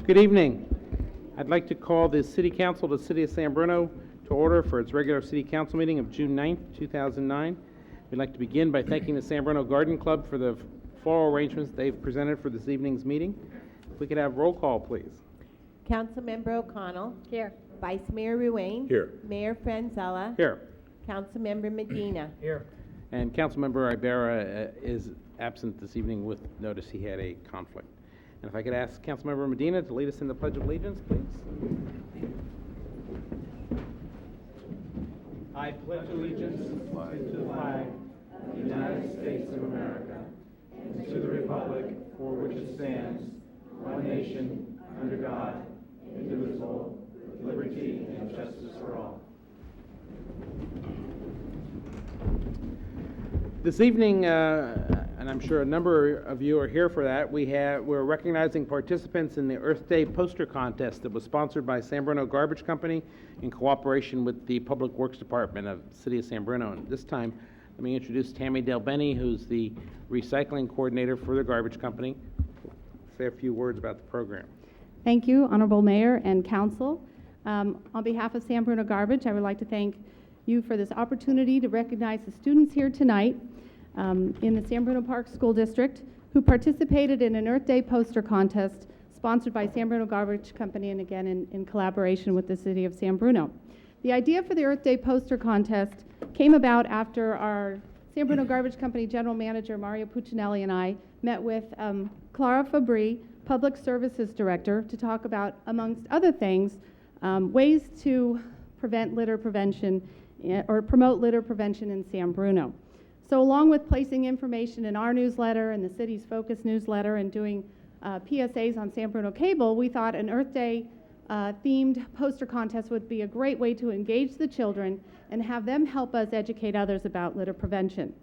Good evening. I'd like to call the City Council of the City of San Bruno to order for its regular City Council meeting of June 9th, 2009. We'd like to begin by thanking the San Bruno Garden Club for the floral arrangements they've presented for this evening's meeting. If we could have roll call, please. Councilmember O'Connell. Here. Vice Mayor Ruane. Here. Mayor Franzella. Here. Councilmember Medina. Here. And Councilmember Ibarra is absent this evening with notice he had a conflict. And if I could ask Councilmember Medina to lead us in the Pledge of Allegiance, please. I pledge allegiance to the flag of the United States of America and to the republic for which it stands, one nation, under God, indivisible, with liberty and justice for all. This evening, and I'm sure a number of you are here for that, we're recognizing participants in the Earth Day poster contest that was sponsored by San Bruno Garbage Company in cooperation with the Public Works Department of the City of San Bruno. And this time, let me introduce Tammy Del Benny, who's the recycling coordinator for the garbage company. Say a few words about the program. Thank you, Honorable Mayor and Council. On behalf of San Bruno Garbage, I would like to thank you for this opportunity to recognize the students here tonight in the San Bruno Park School District who participated in an Earth Day poster contest sponsored by San Bruno Garbage Company and again in collaboration with the City of San Bruno. The idea for the Earth Day poster contest came about after our San Bruno Garbage Company General Manager Mario Puccinelli and I met with Clara Fabry, Public Services Director, to talk about, amongst other things, ways to prevent litter prevention or promote litter prevention in San Bruno. So along with placing information in our newsletter and the city's Focus newsletter and doing PSAs on San Bruno Cable, we thought an Earth Day themed poster contest would be a great way to engage the children and have them help us educate others about litter prevention.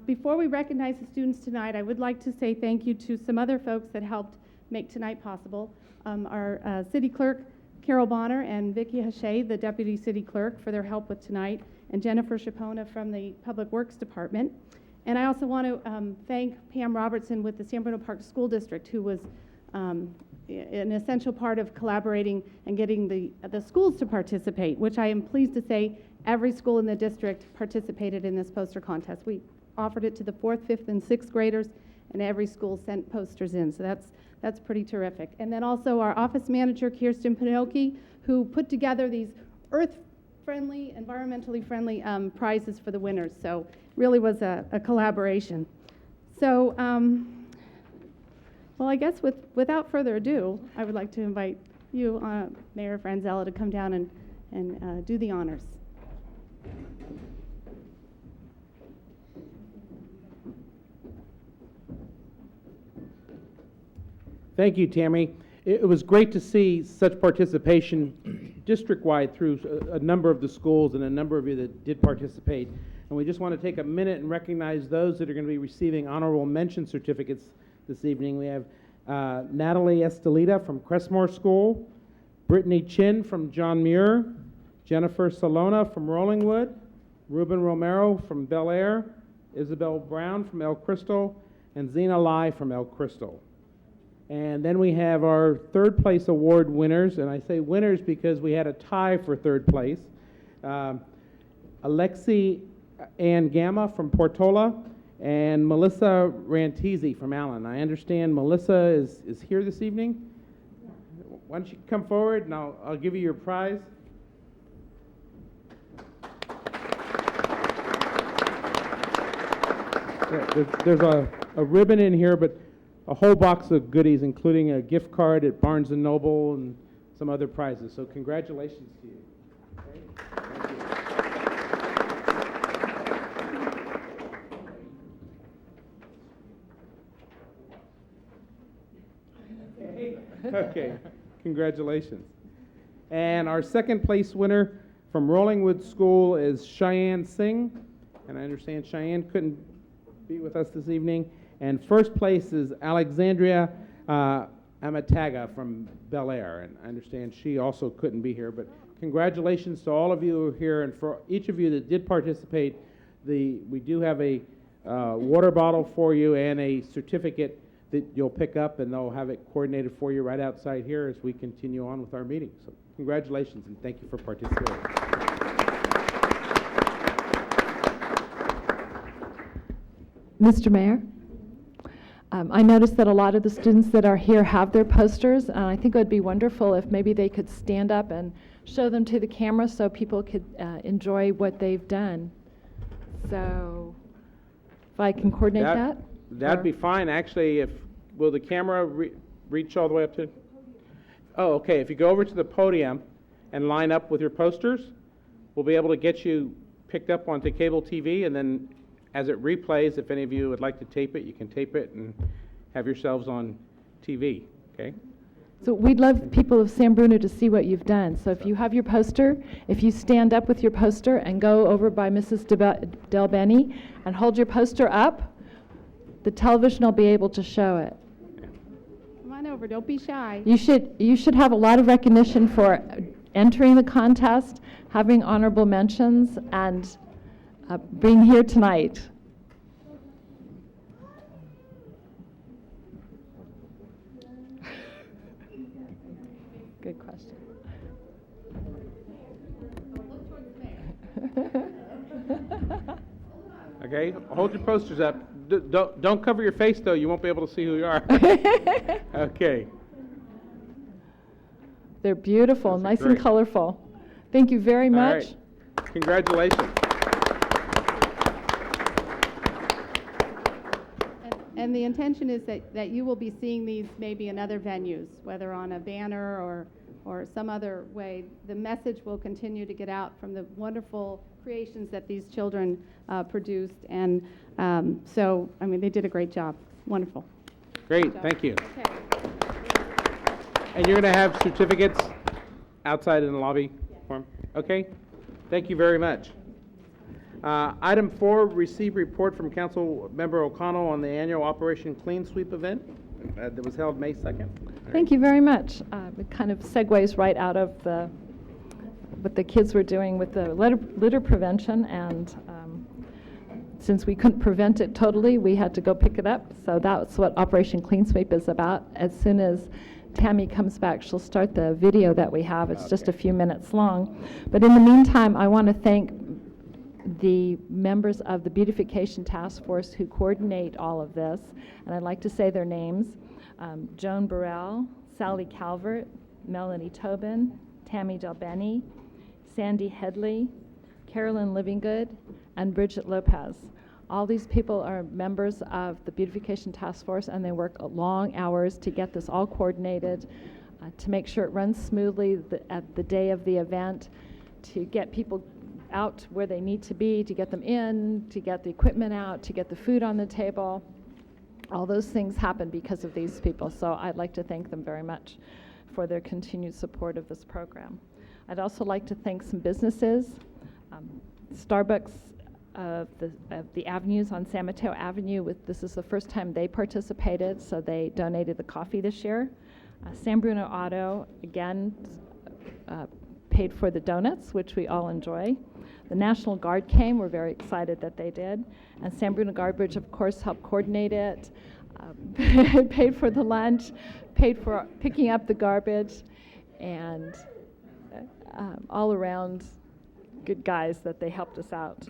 Before we recognize the students tonight, I would like to say thank you to some other folks that helped make tonight possible. Our city clerk, Carol Bonner, and Vicki Hache, the deputy city clerk, for their help with tonight, and Jennifer Schapona from the Public Works Department. And I also want to thank Pam Robertson with the San Bruno Park School District, who was an essential part of collaborating and getting the schools to participate, which I am pleased to say every school in the district participated in this poster contest. We offered it to the 4th, 5th, and 6th graders, and every school sent posters in, so that's pretty terrific. And then also our office manager, Kirsten Pinocchi, who put together these earth-friendly, environmentally friendly prizes for the winners, so really was a collaboration. So, well, I guess without further ado, I would like to invite you, Mayor Franzella, to come down and do the honors. Thank you, Tammy. It was great to see such participation district-wide through a number of the schools and a number of you that did participate. And we just want to take a minute and recognize those that are going to be receiving honorable mention certificates this evening. We have Natalie Estelita from Crestmore School, Brittany Chin from John Muir, Jennifer Salona from Rollingwood, Ruben Romero from Bel Air, Isabel Brown from El Cristo, and Zena Lai from El Cristo. And then we have our third place award winners, and I say winners because we had a tie for third place. Alexi Ann Gamma from Portola and Melissa Rantisi from Allen. I understand Melissa is here this evening. Why don't you come forward and I'll give you your prize. There's a ribbon in here, but a whole box of goodies, including a gift card at Barnes & Noble and some other prizes. So congratulations to you. Okay? Thank you. Okay, congratulations. And our second place winner from Rollingwood School is Cheyenne Singh. And I understand Cheyenne couldn't be with us this evening. And first place is Alexandria Amataga from Bel Air, and I understand she also couldn't be here, but congratulations to all of you who are here, and for each of you that did participate, we do have a water bottle for you and a certificate that you'll pick up, and they'll have it coordinated for you right outside here as we continue on with our meeting. So congratulations, and thank you for participating. Mr. Mayor, I noticed that a lot of the students that are here have their posters, and I think it would be wonderful if maybe they could stand up and show them to the camera so people could enjoy what they've done. So if I can coordinate that? That'd Or- be fine, actually. Will the camera reach all the way up to? Oh, okay, if you go over to the podium and line up with your posters, we'll be able to get you picked up onto cable TV, and then as it replays, if any of you would like to tape it, you can tape it and have yourselves on TV, okay? So we'd love people of San Bruno to see what you've done. So if you have your poster, if you stand up with your poster and go over by Mrs. Del Benny and hold your poster up, the television will be able to show it. Come on over, don't be shy. You should have a lot of recognition for entering the contest, having honorable mentions, and being here tonight. Good question. Okay, hold your posters up. Don't cover your face, though. You won't be able to see who you are. Okay. They're beautiful, Those are nice and great. colorful. Thank you very All much. right. Congratulations. And the intention is that you will be seeing these maybe in other venues, whether on a banner or some other way. The message will continue to get out from the wonderful creations that these children produced. And so, I mean, they did a great job. Wonderful. Great, thank you. Okay. And you're going to have certificates outside in the lobby for 'em? Okay, thank you very much. Item 4, receive report from Council Member O'Connell on the annual Operation Clean Sweep event that was held May 2nd. Thank you very much. It kind of segues right out of what the kids were doing with the litter prevention, and since we couldn't prevent it totally, we had to go pick it up. So that's what Operation Clean Sweep is about. As soon as Tammy comes back, she'll start the video that we have. It's just a few minutes long. But in the meantime, I want to thank the members of the Beautification Task Force who coordinate all of this, and I'd like to say their names. Joan Burrell, Sally Calvert, Melanie Tobin, Tammy Delbenny, Sandy Headley, Carolyn Livingood, and Bridget Lopez. All these people are members of the Beautification Task Force, and they work long hours to get this all coordinated, to make sure it runs smoothly at the day of the event, to get people out where they need to be, to get them in, to get the equipment out, to get the food on the table. All those things happen because of these people, so I'd like to thank them very much for their continued support of this program. I'd also like to thank some businesses. Starbucks of the avenues on San Mateo Avenue, this is the first time they participated, so they donated the coffee this year. San Bruno Auto, again, paid for the donuts, which we all enjoy. The National Guard came. We're very excited that they did. And San Bruno Garbage, of course, helped coordinate it, paid for the lunch, paid for picking up the garbage, and all around good guys that they helped us out.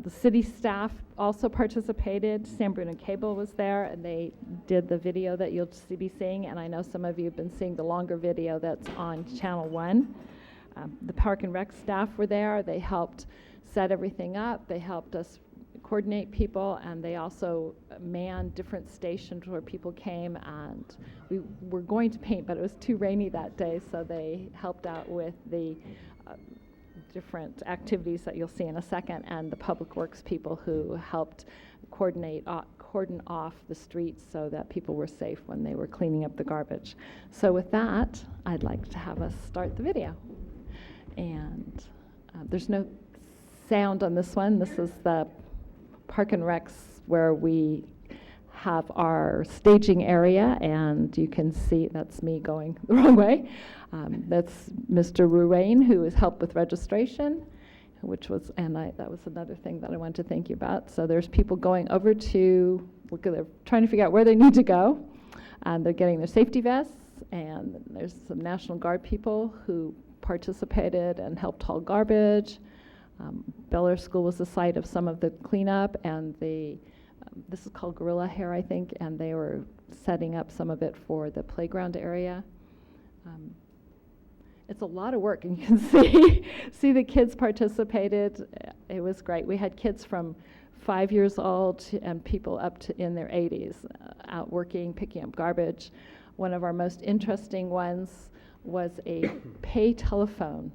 The city staff also participated. San Bruno Cable was there, and they did the video that you'll be seeing, and I know some of you have been seeing the longer video that's on Channel 1. The Park and Rec staff were there. They helped set everything up. They helped us coordinate people, and they also manned different stations where people came, and we were going to paint, but it was too rainy that day, so they helped out with the different activities that you'll see in a second, and the Public Works people who helped cordon off the streets so that people were safe when they were cleaning up the garbage. So with that, I'd like to have us start the video. And there's no sound on this one. This is the Park and Recs where we have our staging area, and you can see that's me going the wrong way. That's Mr. Ruane, who has helped with registration, that was another thing that I wanted to thank you about. So there's people going over to, they're trying to figure out where they need to go. And they're getting their safety vests, and there's some National Guard people who participated and helped haul garbage. Bel Air School was the site of some of the cleanup, and this is called Gorilla Hair, I think, and they were setting up some of it for the playground area. It's a lot of work, and you can see the kids participated. It was great. We had kids from 5 years old and people up to in their 80s out working, picking up garbage. One of our most interesting ones was a pay telephone.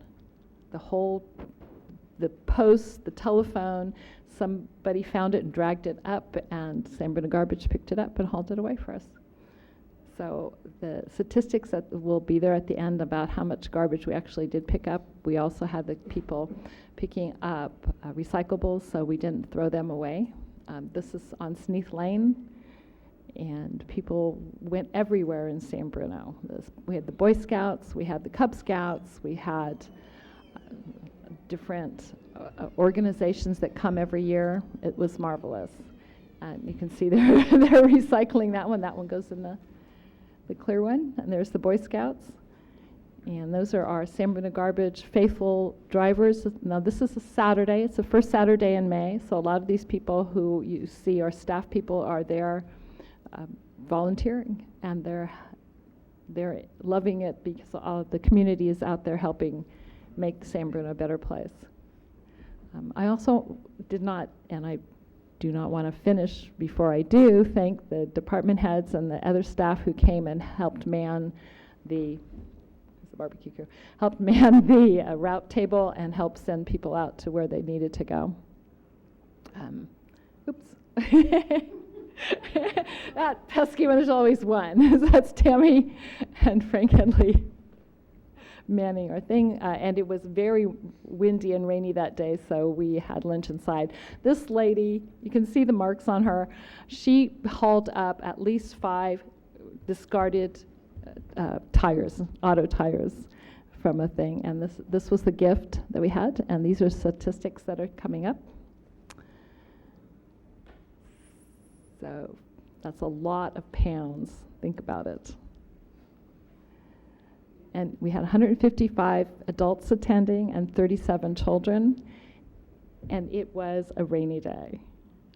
The post, the telephone, somebody found it and dragged it up, and San Bruno Garbage picked it up and hauled it away for us. So the statistics that will be there at the end about how much garbage we actually did pick up. We also had the people picking up recyclables, so we didn't throw them away. This is on Sneath Lane, and people went everywhere in San Bruno. We had the Boy Scouts, we had the Cub Scouts, we had different organizations that come every year. It was marvelous. And you can see they're recycling that one. That one goes in the clear one. And there's the Boy Scouts. And those are our San Bruno Garbage faithful drivers. Now, this is a Saturday. It's the first Saturday in May. So a lot of these people who you see, our staff people, are there volunteering. And they're loving it because all of the community is out there helping make San Bruno a better place. I also did not, and I do not want to finish before I do, thank the department heads and the other staff who came and helped man the barbecue crew, helped man the route table and helped send people out to where they needed to go. Oops. That pesky one, there's always one. That's Tammy and Frank Henley manning our thing, and it was very windy and rainy that day, so we had lunch inside. This lady, you can see the marks on her. She hauled up at least 5 discarded tires, auto tires, from a thing, and this was the gift that we had, and these are statistics that are coming up. So that's a lot of pounds. Think about it. And we had 155 adults attending and 37 children, and it was a rainy day.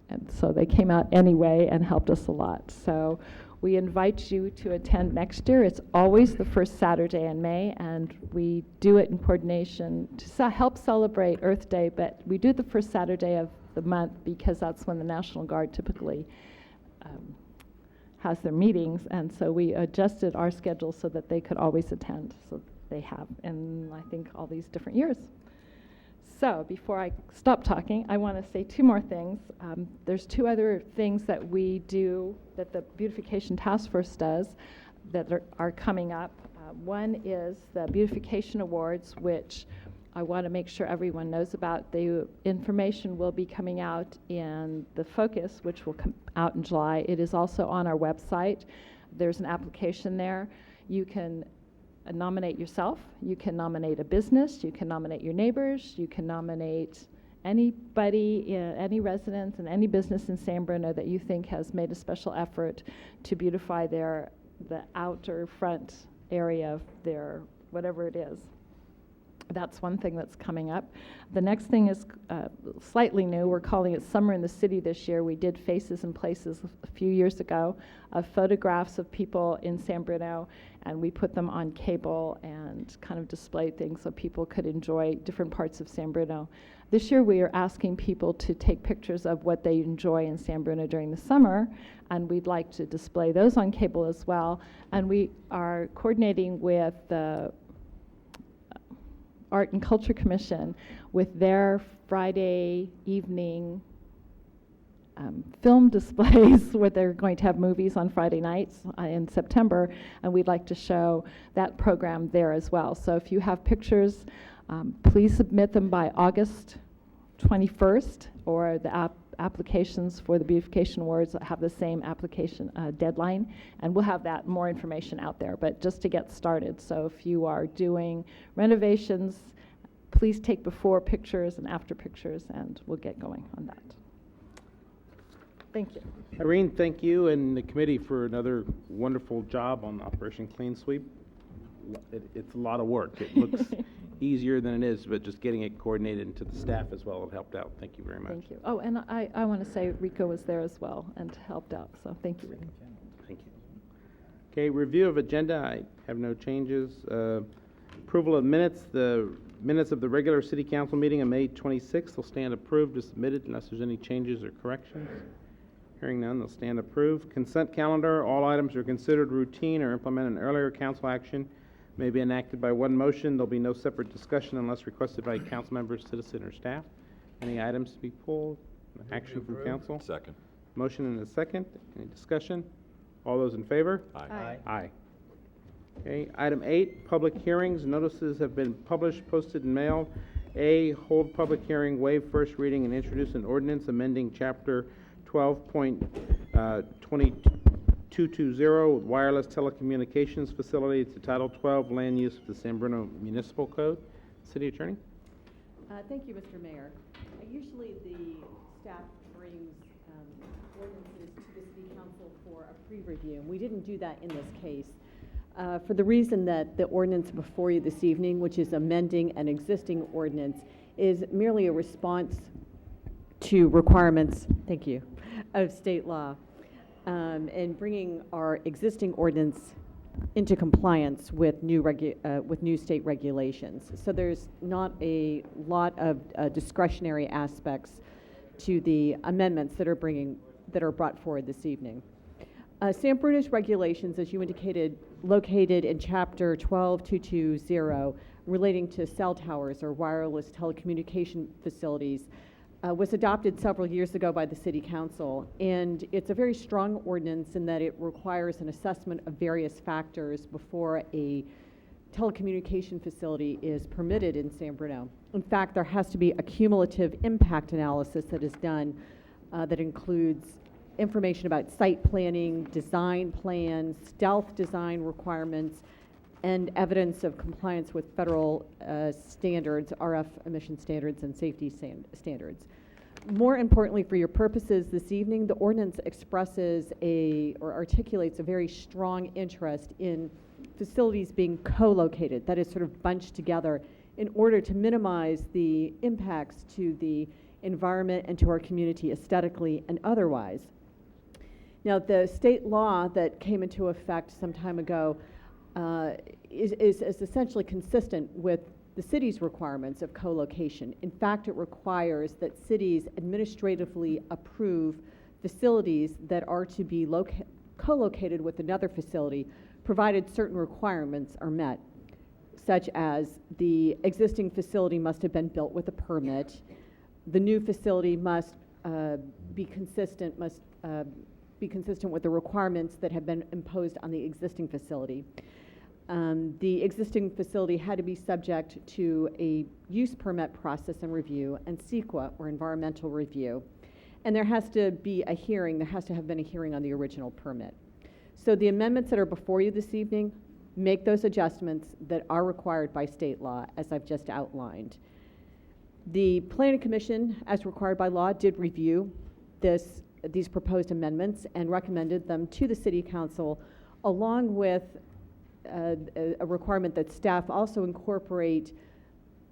And so they came out anyway and helped us a lot. So we invite you to attend next year. It's always the first Saturday in May, and we do it in coordination to help celebrate Earth Day, but we do it the first Saturday of the month because that's when the National Guard typically has their meetings, and so we adjusted our schedule so that they could always attend. So they have in, I think, all these different years. So before I stop talking, I want to say 2 more things. There's 2 other things that we do, that the Beautification Task Force does, that are coming up. One is the Beautification Awards, which I want to make sure everyone knows about. The information will be coming out in the Focus, which will come out in July. It is also on our website. There's an application there. You can nominate yourself. You can nominate a business. You can nominate your neighbors. You can nominate anybody, any residents and any business in San Bruno that you think has made a special effort to beautify the outer front area of their whatever it is. That's one thing that's coming up. The next thing is slightly new. We're calling it Summer in the City this year. We did Faces and Places a few years ago of photographs of people in San Bruno, and we put them on cable and kind of displayed things so people could enjoy different parts of San Bruno. This year we are asking people to take pictures of what they enjoy in San Bruno during the summer, and we'd like to display those on cable as well. And we are coordinating with the Art and Culture Commission with their Friday evening film displays where they're going to have movies on Friday nights in September, and we'd like to show that program there as well. So if you have pictures, please submit them by August 21st, or the applications for the Beautification Awards have the same application deadline, and we'll have that more information out there, but just to get started. So if you are doing renovations, please take before pictures and after pictures, and we'll get going on that. Thank you. Irene, thank you and the committee for another wonderful job on Operation Clean Sweep. It's a lot of work. It looks easier than it is, but just getting it coordinated into the staff as well, it helped out. Thank you very much. Thank you. Oh, and I want to say Rico was there as well and helped out, so thank you, Rico. Thank you. Okay, review of agenda. I have no changes. Approval of minutes. The minutes of the regular city council meeting on May 26th will stand approved as submitted unless there's any changes or corrections. Hearing none, they'll stand approved. Consent calendar. All items are considered routine or implement an earlier council action may be enacted by one motion. There'll be no separate discussion unless requested by council members, citizen, or staff. Any items to be pulled? Action from council? Second. Motion and a second. Any discussion? All those in favor? Aye. Aye. Okay, item 8, public hearings. Notices have been published, posted, and mailed. A, hold public hearing, waive first reading, and introduce an ordinance amending Chapter 12.2220 wireless telecommunications facility to Title 12 land use of the San Bruno Municipal Code. City Attorney? Thank you, Mr. Mayor. Usually the staff brings ordinances to the City Council for a pre-review. We didn't do that in this case for the reason that the ordinance before you this evening, which is amending an existing ordinance, is merely a response to requirements, thank you, of state law, and bringing our existing ordinance into compliance with new state regulations. So there's not a lot of discretionary aspects to the amendments that are brought forward this evening. San Bruno's regulations, as you indicated, located in Chapter 12220, relating to cell towers or wireless telecommunication facilities, was adopted several years ago by the City Council, and it's a very strong ordinance in that it requires an assessment of various factors before a telecommunication facility is permitted in San Bruno. In fact, there has to be a cumulative impact analysis that is done that includes information about site planning, design plans, stealth design requirements, and evidence of compliance with federal standards, RF emission standards, and safety standards. More importantly, for your purposes this evening, the ordinance expresses or articulates a very strong interest in facilities being co-located, that is sort of bunched together, in order to minimize the impacts to the environment and to our community aesthetically and otherwise. Now, the state law that came into effect some time ago is essentially consistent with the city's requirements of co-location. In fact, it requires that cities administratively approve facilities that are to be co-located with another facility, provided certain requirements are met, such as the existing facility must have been built with a permit, the new facility must be consistent with the requirements that have been imposed on the existing facility. The existing facility had to be subject to a use permit process and review and CEQA, or environmental review. And there has to have been a hearing on the original permit. So the amendments that are before you this evening make those adjustments that are required by state law, as I've just outlined. The Planning Commission, as required by law, did review these proposed amendments and recommended them to the City Council, along with a requirement that staff also incorporate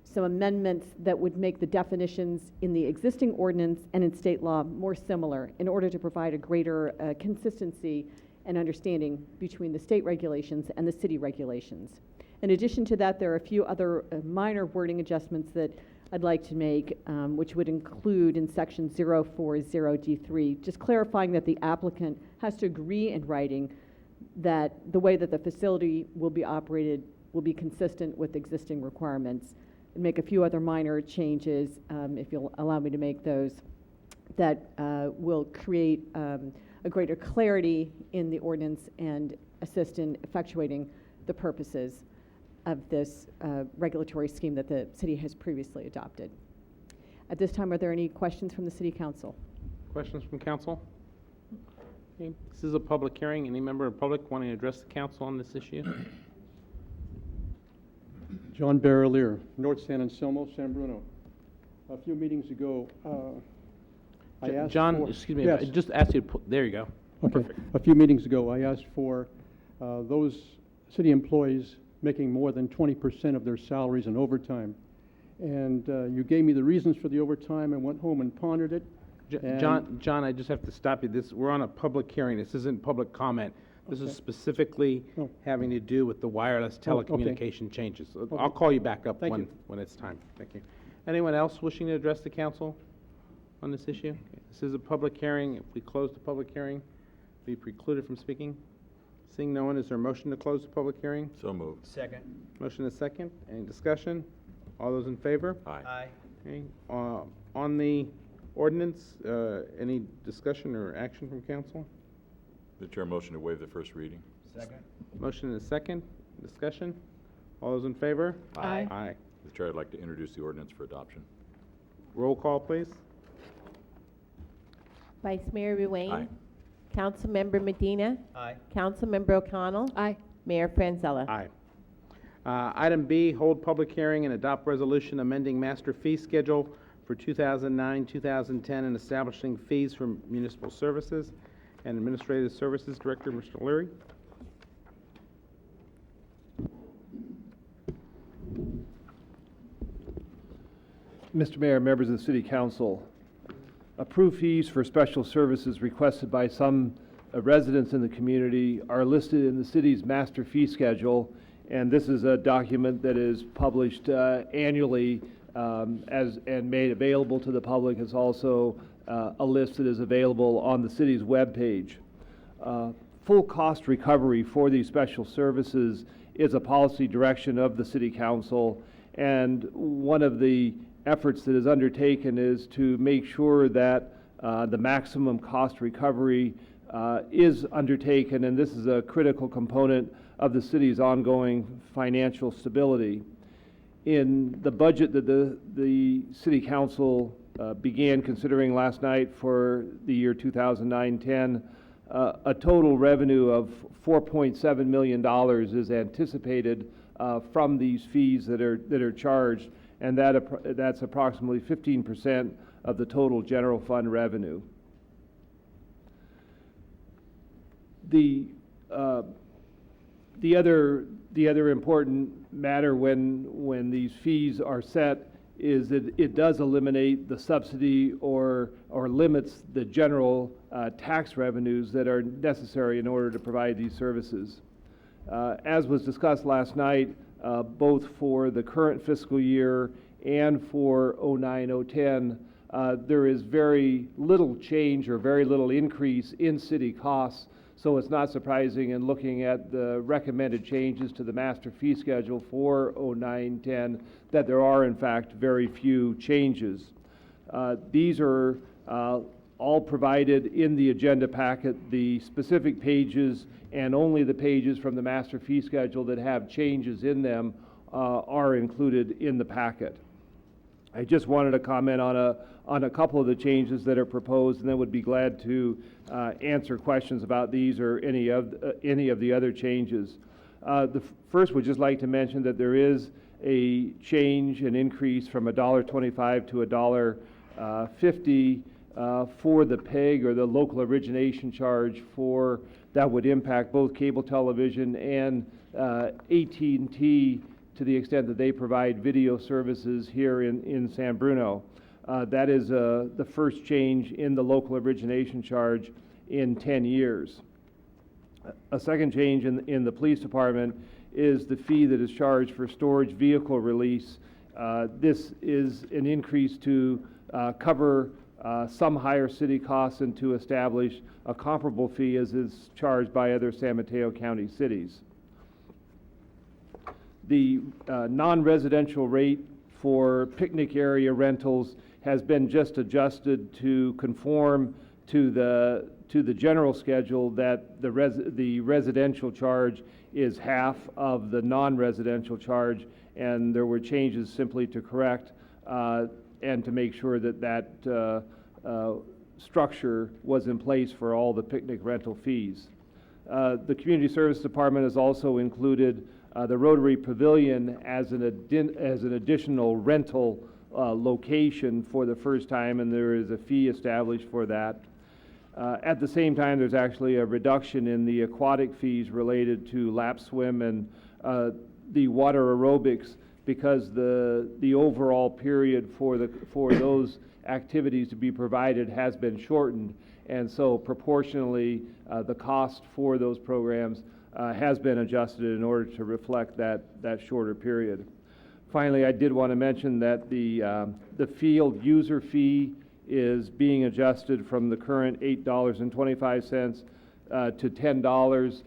some amendments that would make the definitions in the existing ordinance and in state law more similar, in order to provide a greater consistency and understanding between the state regulations and the city regulations. In addition to that, there are a few other minor wording adjustments that I'd like to make, which would include in section 040D3, just clarifying that the applicant has to agree in writing that the way that the facility will be operated will be consistent with existing requirements, and make a few other minor changes, if you'll allow me to make those, that will create a greater clarity in the ordinance and assist in effectuating the purposes of this regulatory scheme that the city has previously adopted. At this time, are there any questions from the City Council? Questions from council? Okay. This is a public hearing. Any member of the public wanting to address the council on this issue? John Barrelier, North San Anselmo, San Bruno. A few meetings ago, I asked John, for- excuse me, Yes. I just asked you to put, there you go. Okay. Perfect. A few meetings ago, I asked for those city employees making more than 20% of their salaries in overtime. And you gave me the reasons for the overtime. I went home and pondered it. and- John, I just have to stop you. We're on a public hearing. This isn't public comment. This is Okay. specifically Oh. having to do with the wireless Oh, okay. telecommunication changes. Okay. I'll call you back up Thank you. when it's time. Thank you. Anyone else wishing to address the council on this issue? Okay. This is a public hearing. If we close the public hearing, be precluded from speaking. Seeing no one, is there a motion to close the public hearing? So moved. Second. Motion is second. Any discussion? All those in favor? Aye. Aye. Okay. On the ordinance, any discussion or action from council? Mr. Chair, motion to waive the first reading. Second. Motion is second. Discussion? All those in favor? Aye. Aye. Mr. Chair, I'd like to introduce the ordinance for adoption. Roll call, please. Vice Mayor Ruane. Aye. Councilmember Medina. Aye. Councilmember O'Connell. Aye. Mayor Franzella. Aye. Item B, hold public hearing and adopt resolution amending master fee schedule for 2009, 2010, and establishing fees for municipal services. And Administrative Services Director, Mr. Leary. Mr. Mayor, members of the City Council, approved fees for special services requested by some residents in the community are listed in the city's master fee schedule, and this is a document that is published annually and made available to the public. It's also a list that is available on the city's webpage. Full cost recovery for these special services is a policy direction of the City Council, and one of the efforts that is undertaken is to make sure that the maximum cost recovery is undertaken, and this is a critical component of the city's ongoing financial stability. In the budget that the City Council began considering last night for the year 2009-10, a total revenue of $4.7 million is anticipated from these fees that are charged, and that's approximately 15% of the total general fund revenue. The other important matter when these fees are set is that it does eliminate the subsidy or limits the general tax revenues that are necessary in order to provide these services. As was discussed last night, both for the current fiscal year and for 09-010, there is very little change or very little increase in city costs, so it's not surprising in looking at the recommended changes to the master fee schedule for 09-10 that there are in fact very few changes. These are all provided in the agenda packet. The specific pages and only the pages from the master fee schedule that have changes in them are included in the packet. I just wanted to comment on a couple of the changes that are proposed, and then would be glad to answer questions about these or any of the other changes. First, would just like to mention that there is a change, an increase from $1.25 to $1.50 for the PEG, or the local origination charge, that would impact both cable television and AT&T to the extent that they provide video services here in San Bruno. That is the first change in the local origination charge in 10 years. A second change in the police department is the fee that is charged for storage vehicle release. This is an increase to cover some higher city costs and to establish a comparable fee as is charged by other San Mateo County cities. The non-residential rate for picnic area rentals has been just adjusted to conform to the general schedule that the residential charge is half of the non-residential charge, and there were changes simply to correct and to make sure that structure was in place for all the picnic rental fees. The Community Service Department has also included the Rotary Pavilion as an additional rental location for the first time, and there is a fee established for that. At the same time, there's actually a reduction in the aquatic fees related to lap swim and the water aerobics, because the overall period for those activities to be provided has been shortened, and so proportionally the cost for those programs has been adjusted in order to reflect that shorter period. Finally, I did want to mention that the field user fee is being adjusted from the current $8.25 to $10.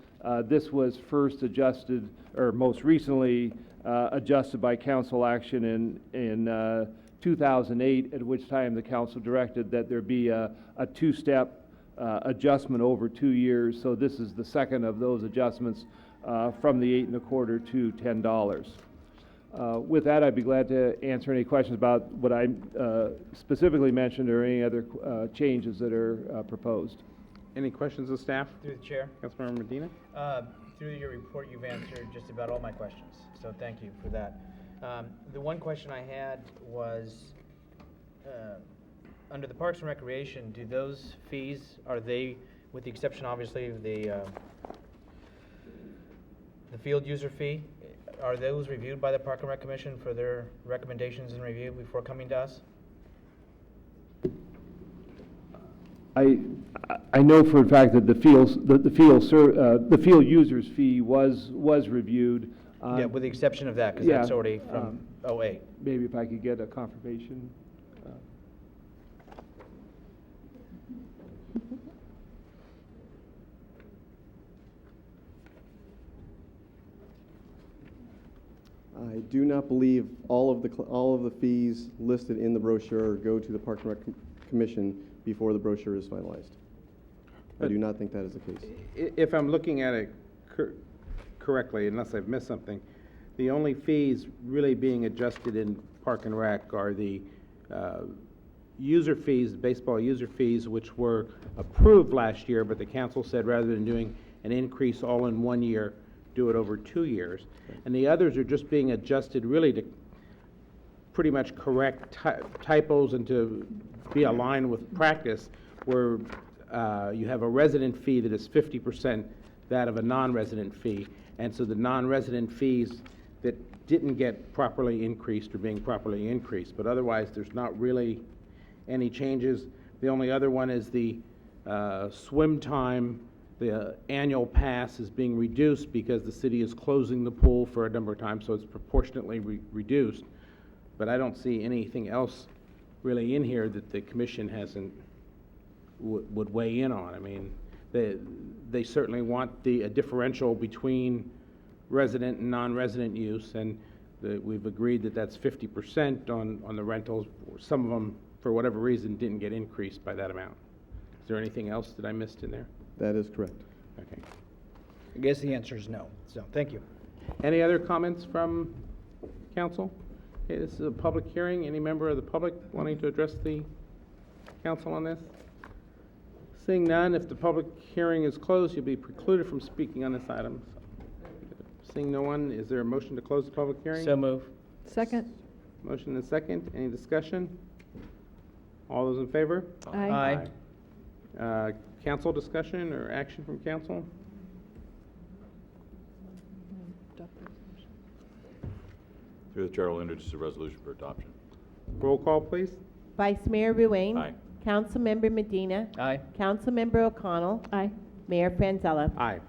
This was first adjusted, or most recently adjusted by council action in 2008, at which time the council directed that there be a two-step adjustment over 2 years. So this is the second of those adjustments from the $8.25 to $10. With that, I'd be glad to answer any questions about what I specifically mentioned or any other changes that are proposed. Any questions of staff? Through the chair. Councilmember Medina? Through your report, you've answered just about all my questions, so thank you for that. The one question I had was, under the Parks and Recreation, do those fees, are they, with the exception obviously of the field user fee, are those reviewed by the Park and Rec Commission for their recommendations and review before coming to us? I know for a fact that the field users fee was reviewed. Yeah, with the exception of that, because yeah, that's already from '08. Maybe if I could get a confirmation. I do not believe all of the fees listed in the brochure go to the Parks and Rec Commission before the brochure is finalized. I do not think that is the case. If I'm looking at it correctly, unless I've missed something, the only fees really being adjusted in Park and Rec are the user fees, baseball user fees, which were approved last year, but the council said rather than doing an increase all in 1 year, do it over 2 years. And the others are just being adjusted really to pretty much correct typos and to be aligned with practice, where you have a resident fee that is 50% that of a non-resident fee. And so the non-resident fees that didn't get properly increased are being properly increased. But otherwise, there's not really any changes. The only other one is the swim time. The annual pass is being reduced because the city is closing the pool for a number of times, so it's proportionately reduced. But I don't see anything else really in here that the commission hasn't, would weigh in on. I mean, they certainly want a differential between resident and non-resident use, and we've agreed that that's 50% on the rentals. Some of them, for whatever reason, didn't get increased by that amount. Is there anything else that I missed in there? That is correct. Okay. I guess the answer is no, so thank you. Any other comments from council? Okay, this is a public hearing. Any member of the public wanting to address the council on this? Seeing none, if the public hearing is closed, you'll be precluded from speaking on this item. Seeing no one, is there a motion to close the public hearing? So move. Second. Motion and second. Any discussion? All those in favor? Aye. Council discussion or action from council? Through the chair, will introduce a resolution for adoption. Roll call, please. Vice Mayor Ruane. Aye. Councilmember Medina. Aye. Councilmember O'Connell. Aye. Mayor Franzella. Aye.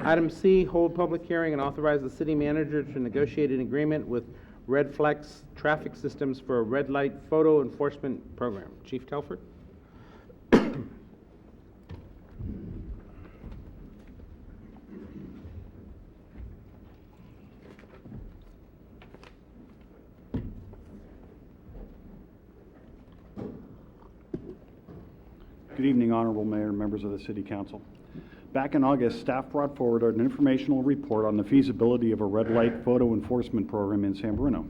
Item C, hold public hearing and authorize the city manager to negotiate an agreement with Red Flex Traffic Systems for a red light photo enforcement program. Chief Telford? Good evening, Honorable Mayor and members of the City Council. Back in August, staff brought forward an informational report on the feasibility of a red light photo enforcement program in San Bruno.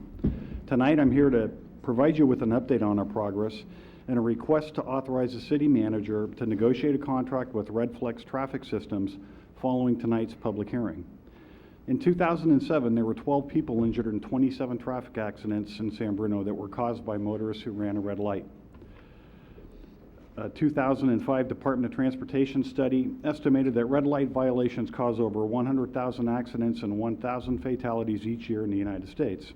Tonight, I'm here to provide you with an update on our progress and a request to authorize the city manager to negotiate a contract with Red Flex Traffic Systems following tonight's public hearing. In 2007, there were 12 people injured in 27 traffic accidents in San Bruno that were caused by motorists who ran a red light. A 2005 Department of Transportation study estimated that red light violations cause over 100,000 accidents and 1,000 fatalities each year in the United States.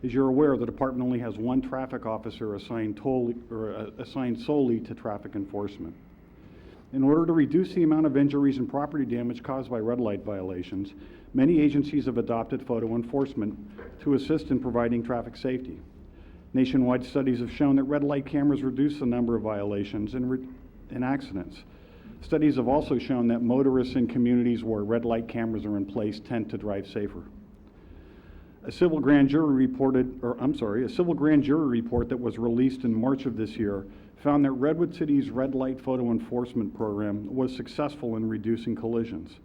As you're aware, the department only has one traffic officer assigned solely to traffic enforcement. In order to reduce the amount of injuries and property damage caused by red light violations, many agencies have adopted photo enforcement to assist in providing traffic safety. Nationwide studies have shown that red light cameras reduce the number of violations and accidents. Studies have also shown that motorists in communities where red light cameras are in place tend to drive safer. A civil grand jury report that was released in March of this year found that Redwood City's red light photo enforcement program was successful in reducing collisions.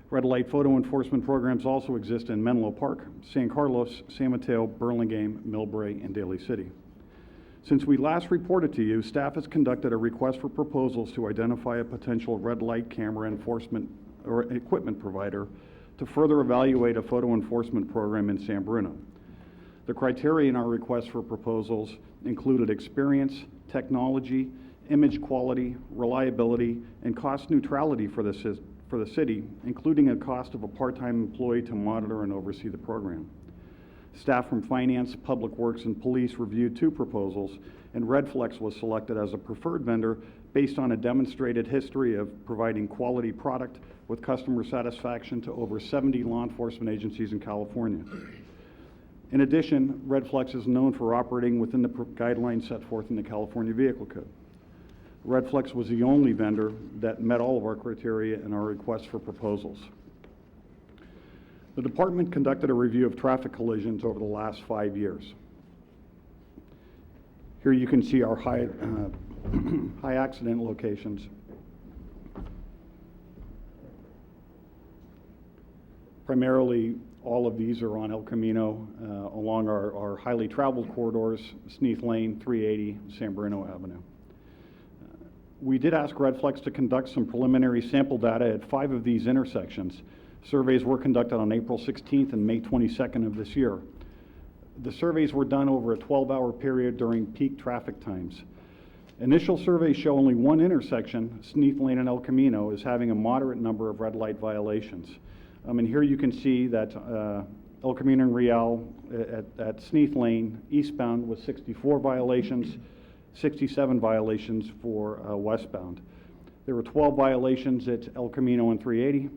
Red light photo enforcement programs also exist in Menlo Park, San Carlos, San Mateo, Burlingame, Millbrae, and Daly City. Since we last reported to you, staff has conducted a request for proposals to identify a potential red light camera enforcement or equipment provider to further evaluate a photo enforcement program in San Bruno. The criteria in our request for proposals included experience, technology, image quality, reliability, and cost neutrality for the city, including a cost of a part-time employee to monitor and oversee the program. Staff from Finance, Public Works, and Police reviewed 2 proposals, and Redflex was selected as a preferred vendor based on a demonstrated history of providing quality product with customer satisfaction to over 70 law enforcement agencies in California. In addition, Redflex is known for operating within the guidelines set forth in the California Vehicle Code. Redflex was the only vendor that met all of our criteria in our request for proposals. The department conducted a review of traffic collisions over the last 5 years. Here you can see our high accident locations. Primarily, all of these are on El Camino along our highly traveled corridors, Sneath Lane, 380, San Bruno Avenue. We did ask Redflex to conduct some preliminary sample data at 5 of these intersections. Surveys were conducted on April 16th and May 22nd of this year. The surveys were done over a 12-hour period during peak traffic times. Initial surveys show only one intersection, Sneath Lane and El Camino, is having a moderate number of red light violations. And here you can see that El Camino and Real at Sneath Lane eastbound was 64 violations, 67 violations for westbound. There were 12 violations at El Camino and 380.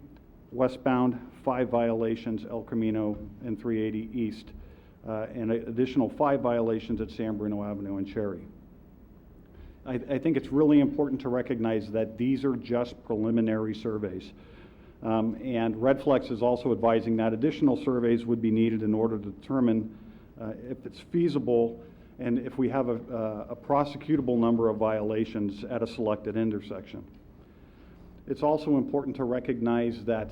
Westbound, 5 violations, El Camino and 380 east, and an additional 5 violations at San Bruno Avenue and Cherry. I think it's really important to recognize that these are just preliminary surveys. And Redflex is also advising that additional surveys would be needed in order to determine if it's feasible and if we have a prosecutable number of violations at a selected intersection. It's also important to recognize that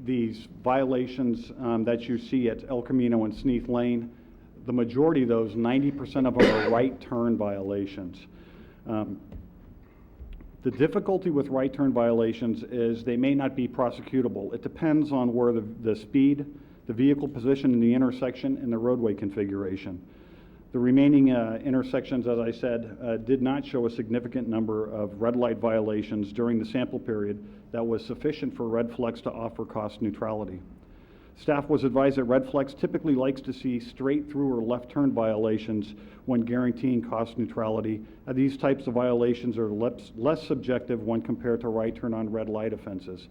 these violations that you see at El Camino and Sneath Lane, the majority of those, 90% of them are right turn violations. The difficulty with right turn violations is they may not be prosecutable. It depends on where the speed, the vehicle position in the intersection, and the roadway configuration. The remaining intersections, as I said, did not show a significant number of red light violations during the sample period that was sufficient for Redflex to offer cost neutrality. Staff was advised that Redflex typically likes to see straight through or left turn violations when guaranteeing cost neutrality. These types of violations are less subjective when compared to right turn on red light offenses.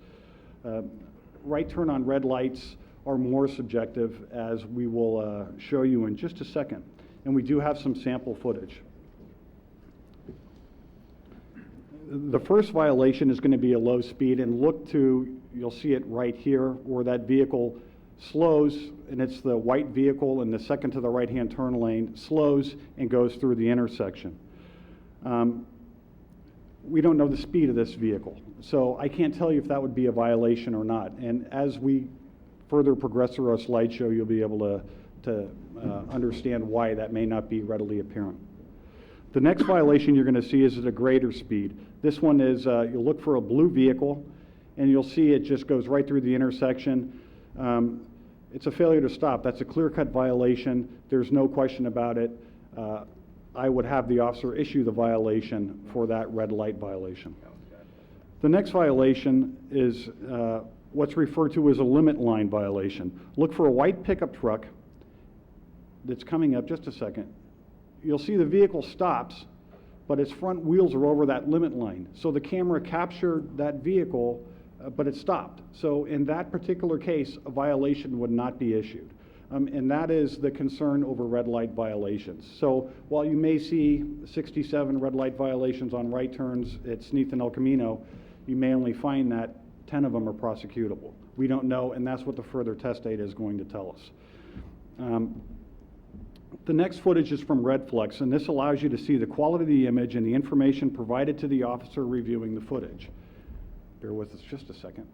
Right turn on red lights are more subjective, as we will show you in just a second. And we do have some sample footage. The first violation is going to be a low speed, and you'll see it right here where that vehicle slows, and it's the white vehicle in the second to the right-hand turn lane, slows and goes through the intersection. We don't know the speed of this vehicle, so I can't tell you if that would be a violation or not. And as we further progress through our slideshow, you'll be able to understand why that may not be readily apparent. The next violation you're going to see is at a greater speed. This one is, you'll look for a blue vehicle, and you'll see it just goes right through the intersection. It's a failure to stop. That's a clear-cut violation. There's no question about it. I would have the officer issue the violation for that red light violation. The next violation is what's referred to as a limit line violation. Look for a white pickup truck that's coming up. Just a second. You'll see the vehicle stops, but its front wheels are over that limit line. So the camera captured that vehicle, but it stopped. So in that particular case, a violation would not be issued. And that is the concern over red light violations. So while you may see 67 red light violations on right turns at Sneath and El Camino, you may only find that 10 of them are prosecutable. We don't know, and that's what the further test data is going to tell us. The next footage is from Redflex, and this allows you to see the quality of the image and the information provided to the officer reviewing the footage. Bear with us just a second.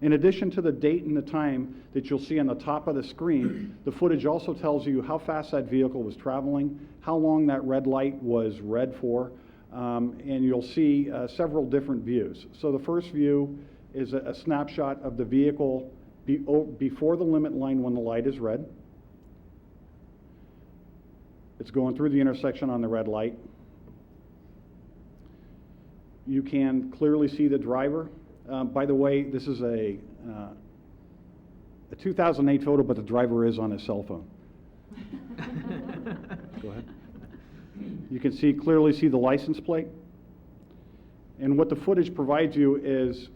In addition to the date and the time that you'll see on the top of the screen, the footage also tells you how fast that vehicle was traveling, how long that red light was red for, and you'll see several different views. So the first view is a snapshot of the vehicle before the limit line when the light is red. It's going through the intersection on the red light. You can clearly see the driver. By the way, this is a 2008 photo, but the driver is on his cell phone. Go ahead. You can clearly see the license plate. And what the footage provides you is,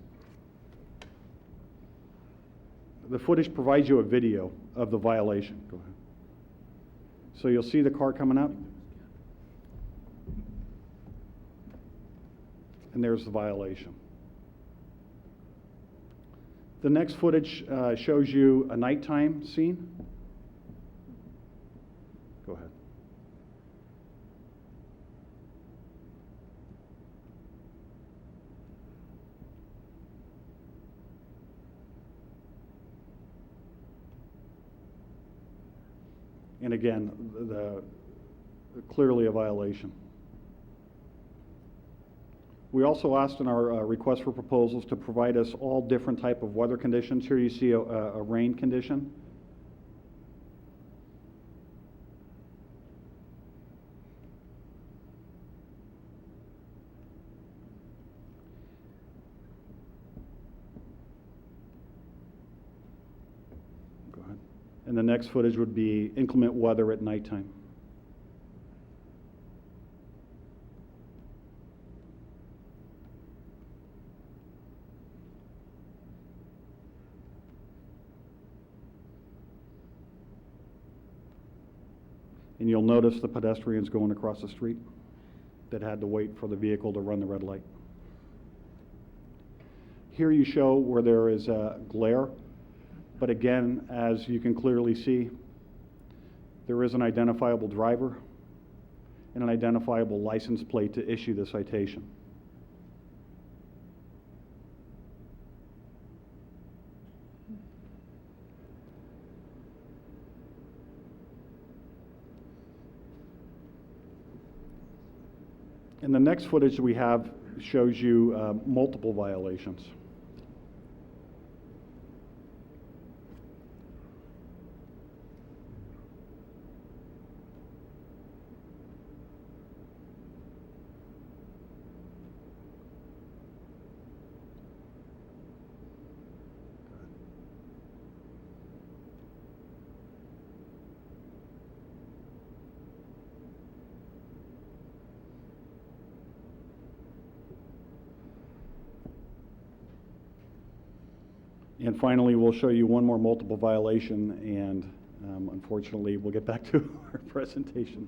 the footage provides you a video of the violation. Go ahead. So you'll see the car coming up. And there's the violation. The next footage shows you a nighttime scene. Go ahead. And again, clearly a violation. We also asked in our request for proposals to provide us all different type of weather conditions. Here you see a rain condition. Go ahead. And the next footage would be inclement weather at nighttime. And you'll notice the pedestrians going across the street that had to wait for the vehicle to run the red light. Here you show where there is a glare, but again, as you can clearly see, there is an identifiable driver and an identifiable license plate to issue the citation. And the next footage we have shows you multiple violations. And finally, we'll show you one more multiple violation, and unfortunately, we'll get back to our presentation.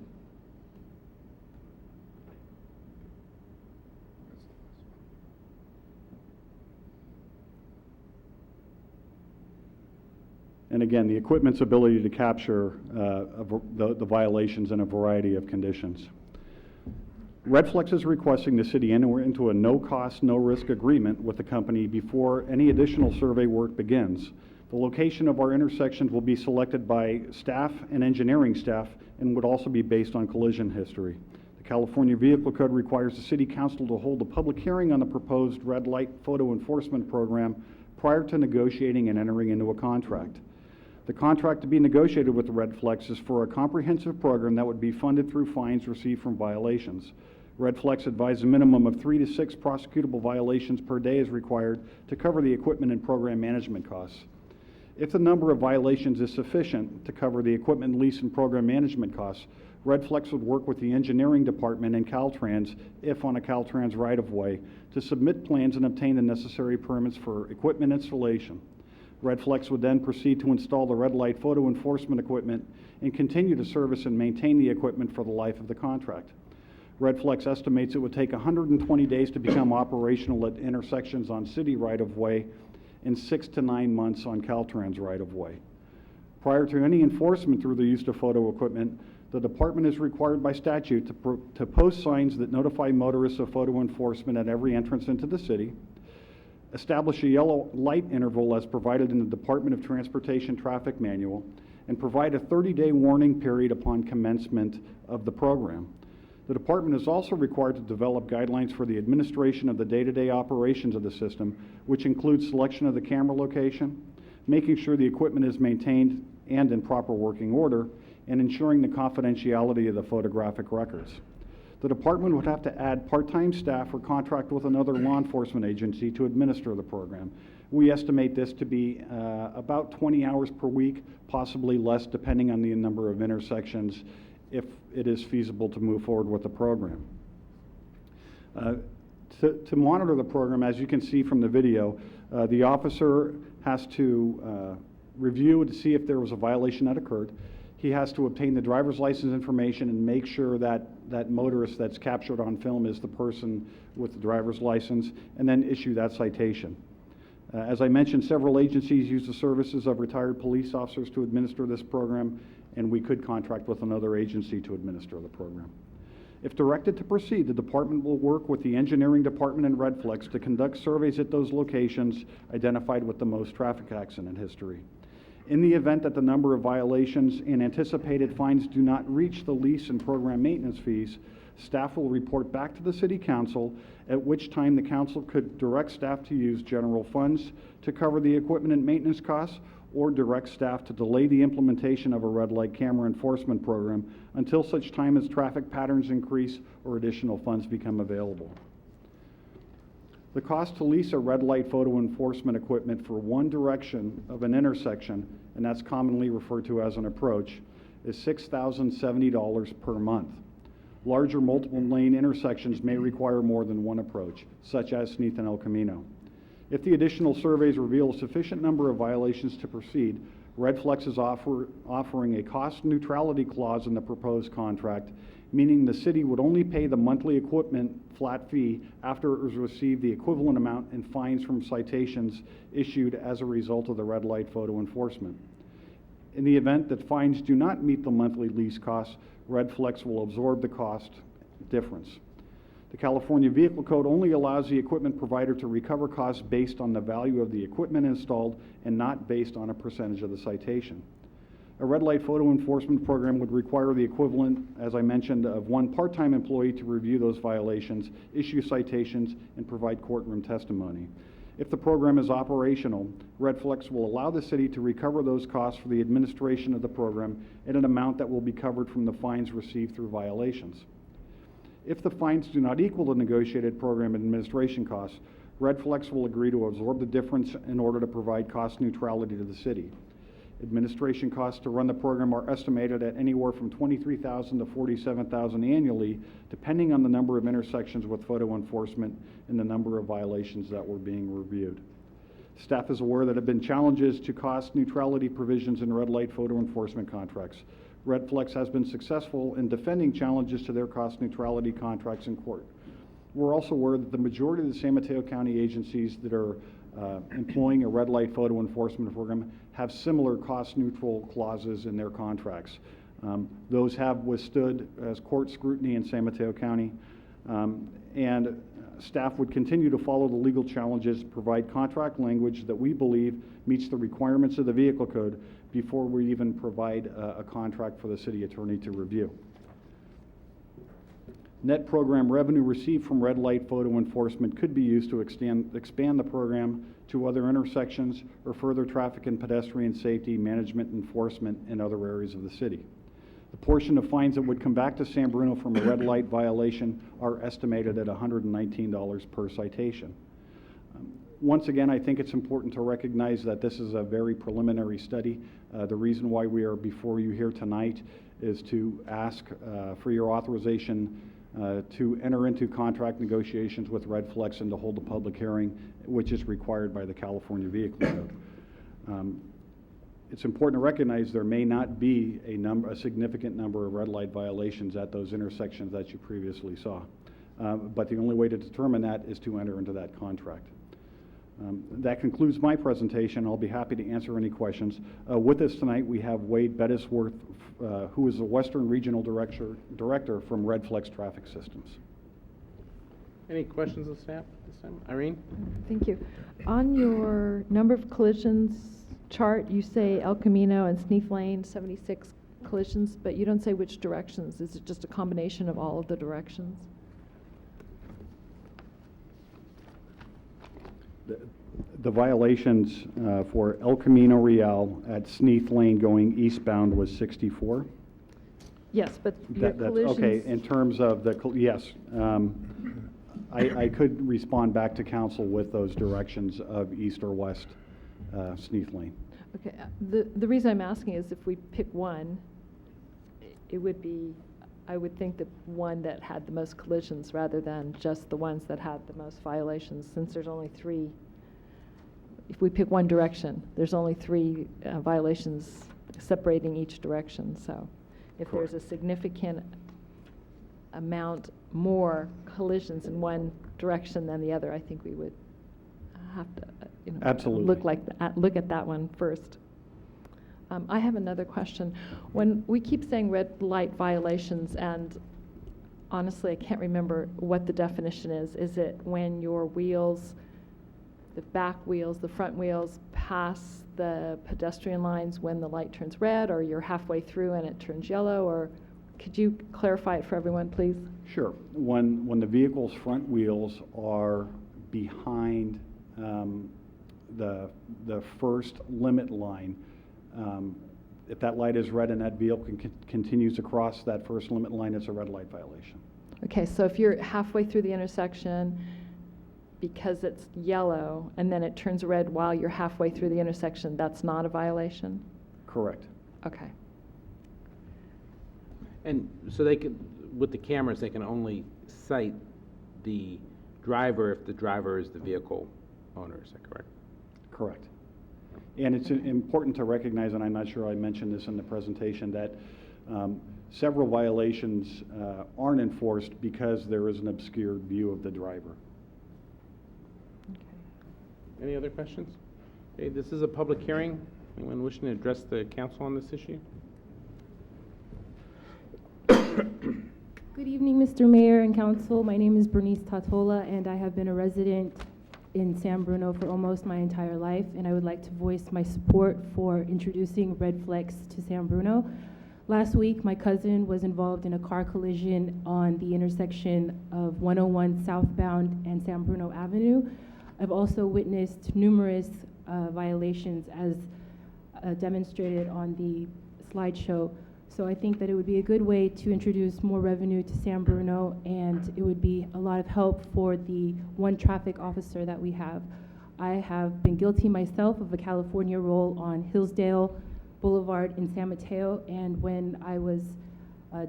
And again, the equipment's ability to capture the violations in a variety of conditions. Redflex is requesting the city enter into a no-cost, no-risk agreement with the company before any additional survey work begins. The location of our intersections will be selected by staff and engineering staff and would also be based on collision history. The California Vehicle Code requires the City Council to hold a public hearing on the proposed red light photo enforcement program prior to negotiating and entering into a contract. The contract to be negotiated with Redflex is for a comprehensive program that would be funded through fines received from violations. Redflex advised a minimum of 3 to 6 prosecutable violations per day is required to cover the equipment and program management costs. If the number of violations is sufficient to cover the equipment lease and program management costs, Redflex would work with the engineering department and Caltrans, if on a Caltrans right-of-way, to submit plans and obtain the necessary permits for equipment installation. Redflex would then proceed to install the red light photo enforcement equipment and continue to service and maintain the equipment for the life of the contract. Redflex estimates it would take 120 days to become operational at intersections on city right-of-way and 6 to 9 months on Caltrans right-of-way. Prior to any enforcement through the use of photo equipment, the department is required by statute to post signs that notify motorists of photo enforcement at every entrance into the city, establish a yellow light interval as provided in the Department of Transportation Traffic Manual, and provide a 30-day warning period upon commencement of the program. The department is also required to develop guidelines for the administration of the day-to-day operations of the system, which includes selection of the camera location, making sure the equipment is maintained and in proper working order, and ensuring the confidentiality of the photographic records. The department would have to add part-time staff or contract with another law enforcement agency to administer the program. We estimate this to be about 20 hours per week, possibly less depending on the number of intersections, if it is feasible to move forward with the program. To monitor the program, as you can see from the video, the officer has to review to see if there was a violation that occurred. He has to obtain the driver's license information and make sure that that motorist that's captured on film is the person with the driver's license, and then issue that citation. As I mentioned, several agencies use the services of retired police officers to administer this program, and we could contract with another agency to administer the program. If directed to proceed, the department will work with the engineering department and Redflex to conduct surveys at those locations identified with the most traffic accident history. In the event that the number of violations and anticipated fines do not reach the lease and program maintenance fees, staff will report back to the City Council, at which time the Council could direct staff to use general funds to cover the equipment and maintenance costs, or direct staff to delay the implementation of a red light camera enforcement program until such time as traffic patterns increase or additional funds become available. The cost to lease a red light photo enforcement equipment for one direction of an intersection, and that's commonly referred to as an approach, is $6,070 per month. Larger multiple lane intersections may require more than one approach, such as Sneath and El Camino. If the additional surveys reveal a sufficient number of violations to proceed, Redflex is offering a cost neutrality clause in the proposed contract, meaning the city would only pay the monthly equipment flat fee after it has received the equivalent amount in fines from citations issued as a result of the red light photo enforcement. In the event that fines do not meet the monthly lease costs, Redflex will absorb the cost difference. The California Vehicle Code only allows the equipment provider to recover costs based on the value of the equipment installed and not based on a percentage of the citation. A red light photo enforcement program would require the equivalent, as I mentioned, of one part-time employee to review those violations, issue citations, and provide courtroom testimony. If the program is operational, Redflex will allow the city to recover those costs for the administration of the program at an amount that will be covered from the fines received through violations. If the fines do not equal the negotiated program administration costs, Redflex will agree to absorb the difference in order to provide cost neutrality to the city. Administration costs to run the program are estimated at anywhere from $23,000 to $47,000 annually, depending on the number of intersections with photo enforcement and the number of violations that were being reviewed. Staff is aware that there have been challenges to cost neutrality provisions in red light photo enforcement contracts. Redflex has been successful in defending challenges to their cost neutrality contracts in court. We're also aware that the majority of the San Mateo County agencies that are employing a red light photo enforcement program have similar cost neutral clauses in their contracts. Those have withstood as court scrutiny in San Mateo County, and staff would continue to follow the legal challenges, provide contract language that we believe meets the requirements of the Vehicle Code before we even provide a contract for the city attorney to review. Net program revenue received from red light photo enforcement could be used to expand the program to other intersections or further traffic and pedestrian safety management enforcement in other areas of the city. The portion of fines that would come back to San Bruno from a red light violation are estimated at $119 per citation. Once again, I think it's important to recognize that this is a very preliminary study. The reason why we are before you here tonight is to ask for your authorization to enter into contract negotiations with Red Flex and to hold a public hearing, which is required by the California Vehicle Code. It's important to recognize there may not be a significant number of red light violations at those intersections that you previously saw. But the only way to determine that is to enter into that contract. That concludes my presentation. I'll be happy to answer any questions. With us tonight, we have Wade Bettisworth, who is the Western Regional Director from Red Flex Traffic Systems. Any questions of staff this time? Irene? Thank you. On your number of collisions chart, you say El Camino and Sneath Lane, 76 collisions, but you don't say which directions. Is it just a combination of all of the directions? The violations for El Camino Real at Sneath Lane going eastbound was 64. Yes, but your That's collisions... okay. In terms of the, yes, I could respond back to council with those directions of east or west Sneath Lane. Okay, the reason I'm asking is if we pick one, it would be, I would think the one that had the most collisions rather than just the ones that had the most violations, since there's only 3. If we pick one direction, there's only 3 violations separating each direction. So if Correct. there's a significant amount more collisions in one direction than the other, I think we would have to Absolutely. look at that one first. I have another question. When we keep saying red light violations, and honestly I can't remember what the definition is. Is it when your wheels, the back wheels, the front wheels pass the pedestrian lines when the light turns red, or you're halfway through and it turns yellow, or could you clarify it for everyone, please? Sure. When the vehicle's front wheels are behind the first limit line, if that light is red and that vehicle continues across that first limit line, it's a red light violation. Okay, so if you're halfway through the intersection because it's yellow and then it turns red while you're halfway through the intersection, that's not a violation? Correct. Okay. And so they could, with the cameras, they can only cite the driver if the driver is the vehicle owner, is that correct? Correct. And it's important to recognize, and I'm not sure I mentioned this in the presentation, that several violations aren't enforced because there is an obscured view of the driver. Okay. Any other questions? Okay, this is a public hearing. Anyone wishing to address the council on this issue? Good evening, Mr. Mayor and Council. My name is Bernice Tatola, and I have been a resident in San Bruno for almost my entire life, and I would like to voice my support for introducing Red Flex to San Bruno. Last week, my cousin was involved in a car collision on the intersection of 101 southbound and San Bruno Avenue. I've also witnessed numerous violations as demonstrated on the slideshow. So I think that it would be a good way to introduce more revenue to San Bruno, and it would be a lot of help for the one traffic officer that we have. I have been guilty myself of a California roll on Hillsdale Boulevard in San Mateo, and when I was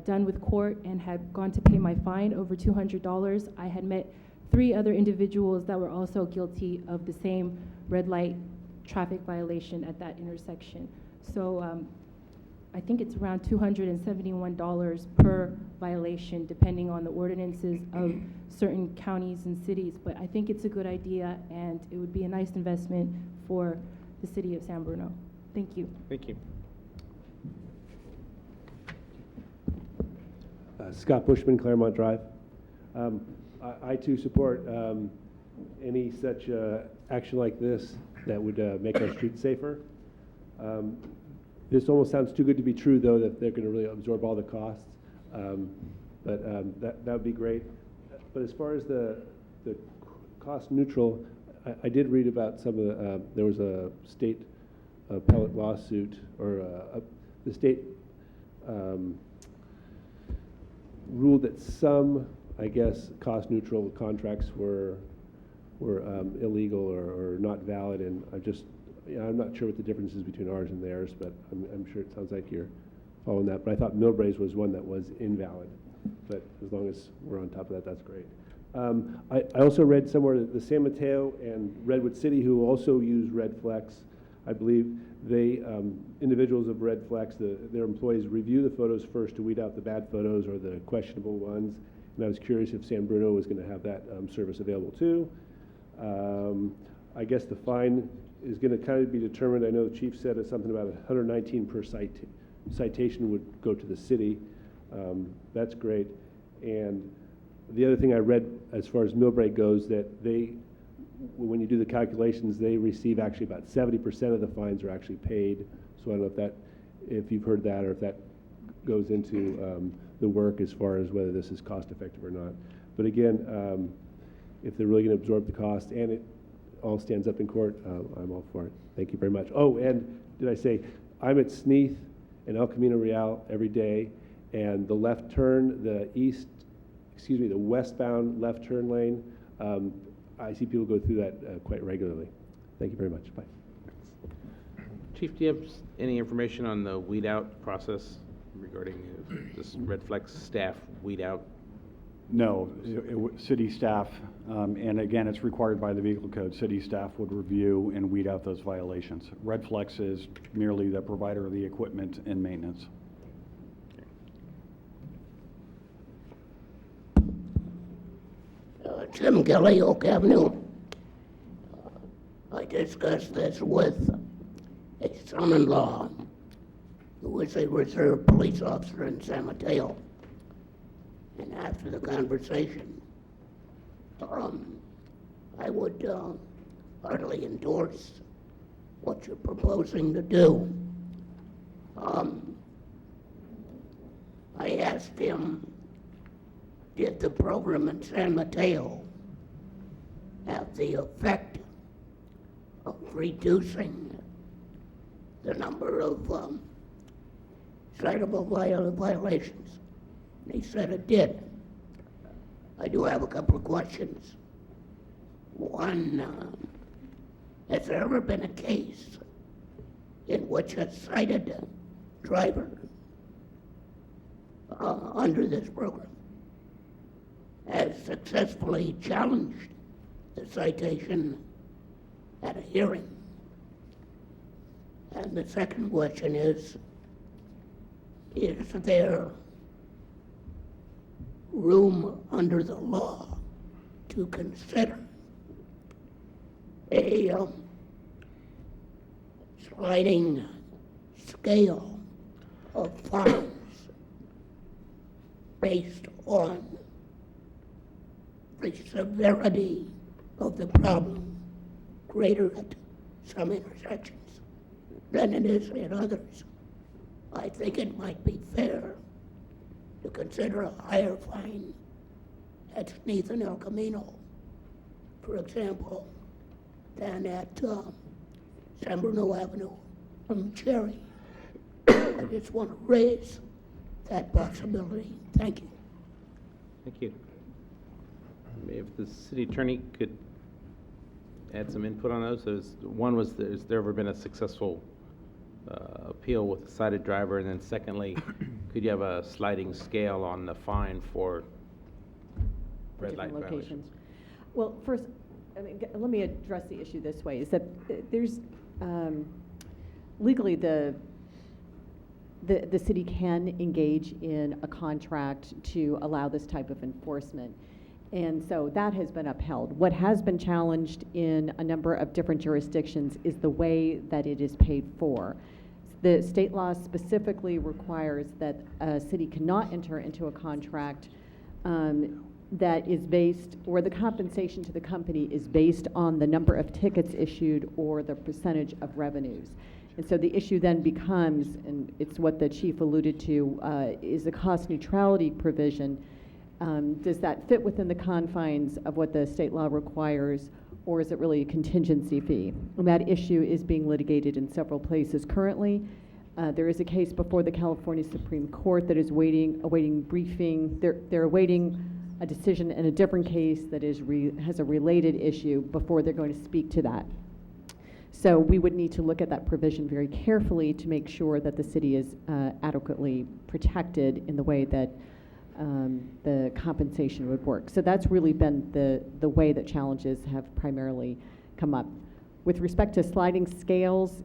done with court and had gone to pay my fine, over $200, I had met 3 other individuals that were also guilty of the same red light traffic violation at that intersection. So I think it's around $271 per violation, depending on the ordinances of certain counties and cities. But I think it's a good idea, and it would be a nice investment for the city of San Bruno. Thank you. Thank you. Scott Bushman, Claremont Drive. I too support any such action like this that would make our streets safer. This almost sounds too good to be true, though, that they're going to really absorb all the costs. but that would be great. But as far as the cost neutral, I did read about some of the, there was a state appellate lawsuit, or the state ruled that some, I guess, cost neutral contracts were illegal or not valid, and I'm not sure what the difference is between ours and theirs, but I'm sure it sounds like you're following that. But I thought Millbrae's was one that was invalid, but as long as we're on top of that, that's great. I also read somewhere that the San Mateo and Redwood City, who also use Redflex, I believe they, individuals of Redflex, their employees review the photos first to weed out the bad photos or the questionable ones. And I was curious if San Bruno was going to have that service available too. I guess the fine is going to kind of be determined. I know the chief said something about 119 per citation would go to the city. That's great. And the other thing I read as far as Millbrae goes, that when you do the calculations, they receive actually about 70% of the fines are actually paid. So I don't know if you've heard that, or if that goes into the work as far as whether this is cost effective or not. But again, if they're really going to absorb the cost and it all stands up in court, I'm all for it. Thank you very much. Oh, and did I say, I'm at Sneath and El Camino Real every day, and the left turn, the westbound left turn lane, I see people go through that quite regularly. Thank you very much. Bye. Chief, do you have any information on the weed out process regarding this Redflex staff weed out? No, city staff, and again, it's required by the vehicle code. City staff would review and weed out those violations. Redflex is merely the provider of the equipment and maintenance. Tim Kelly, Oak Avenue. I discussed this with a son-in-law who is a reserve police officer in San Mateo. And after the conversation, I would heartily endorse what you're proposing to do. I asked him, did the program in San Mateo have the effect of reducing the number of citable violations? And he said it did. I do have a couple of questions. One, has there ever been a case in which a cited driver under this program has successfully challenged the citation at a hearing? And the second question is there room under the law to consider a sliding scale of fines based on the severity of the problem, greater at some intersections than it is in others? I think it might be fair to consider a higher fine at Sneath and El Camino, for example, than at San Bruno Avenue and Cherry. I just want to raise that possibility. Thank you. Thank you. If the city attorney could add some input on those. One was, has there ever been a successful appeal with a cited driver? And then secondly, could you have a sliding scale on the fine for red light different violations? locations? Well, first, let me address the issue this way, is that there's, legally, the city can engage in a contract to allow this type of enforcement. And so that has been upheld. What has been challenged in a number of different jurisdictions is the way that it is paid for. The state law specifically requires that a city cannot enter into a contract that is based, or the compensation to the company is based on the number of tickets issued or the percentage of revenues. And so the issue then becomes, and it's what the chief alluded to, is a cost neutrality provision. Does that fit within the confines of what the state law requires, or is it really a contingency fee? And that issue is being litigated in several places currently. There is a case before the California Supreme Court that is awaiting briefing. They're awaiting a decision in a different case that has a related issue before they're going to speak to that. So we would need to look at that provision very carefully to make sure that the city is adequately protected in the way that the compensation would work. So that's really been the way that challenges have primarily come up. With respect to sliding scales,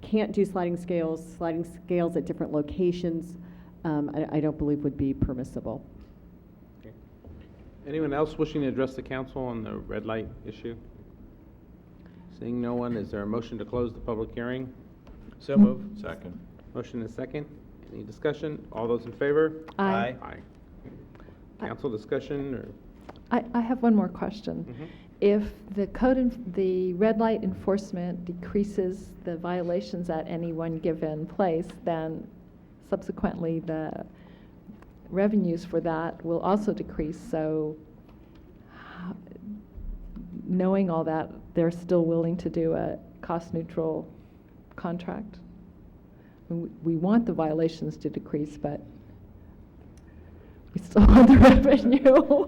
can't do sliding scales at different locations, I don't believe would be permissible. Okay. Anyone else wishing to address the council on the red light issue? Seeing no one, is there a motion to close the public hearing? So move. Second. Motion is second. Any discussion? All those in favor? Aye. Aye. Council discussion, or? I have one more question. Mhm. If the red light enforcement decreases the violations at any one given place, then subsequently the revenues for that will also decrease. So knowing all that, they're still willing to do a cost-neutral contract? We want the violations to decrease, but we still want the revenue.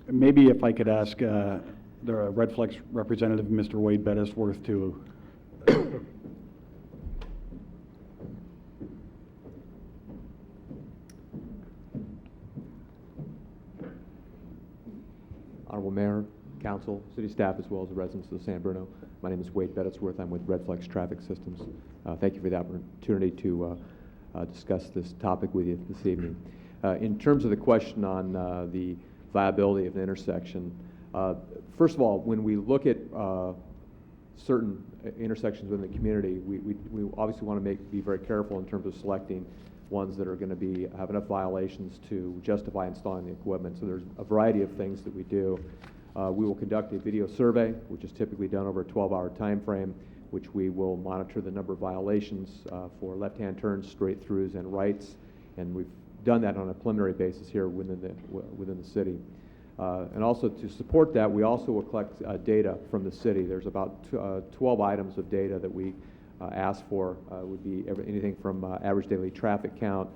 Maybe if I could ask the Red Flex representative, Mr. Wade Bettisworth, to Honorable Mayor, Council, City staff, as well as the residents of San Bruno. My name is Wade Bettisworth. I'm with Red Flex Traffic Systems. Thank you for the opportunity to discuss this topic with you this evening. In terms of the question on the viability of an intersection, first of all, when we look at certain intersections within the community, we obviously want to be very careful in terms of selecting ones that are going to have enough violations to justify installing the equipment. So there's a variety of things that we do. We will conduct a video survey, which is typically done over a 12-hour time frame, which we will monitor the number of violations for left-hand turns, straight throughs, and rights. And we've done that on a preliminary basis here within the city. And also to support that, we also will collect data from the city. There's about 12 items of data that we ask for. Would be anything from average daily traffic count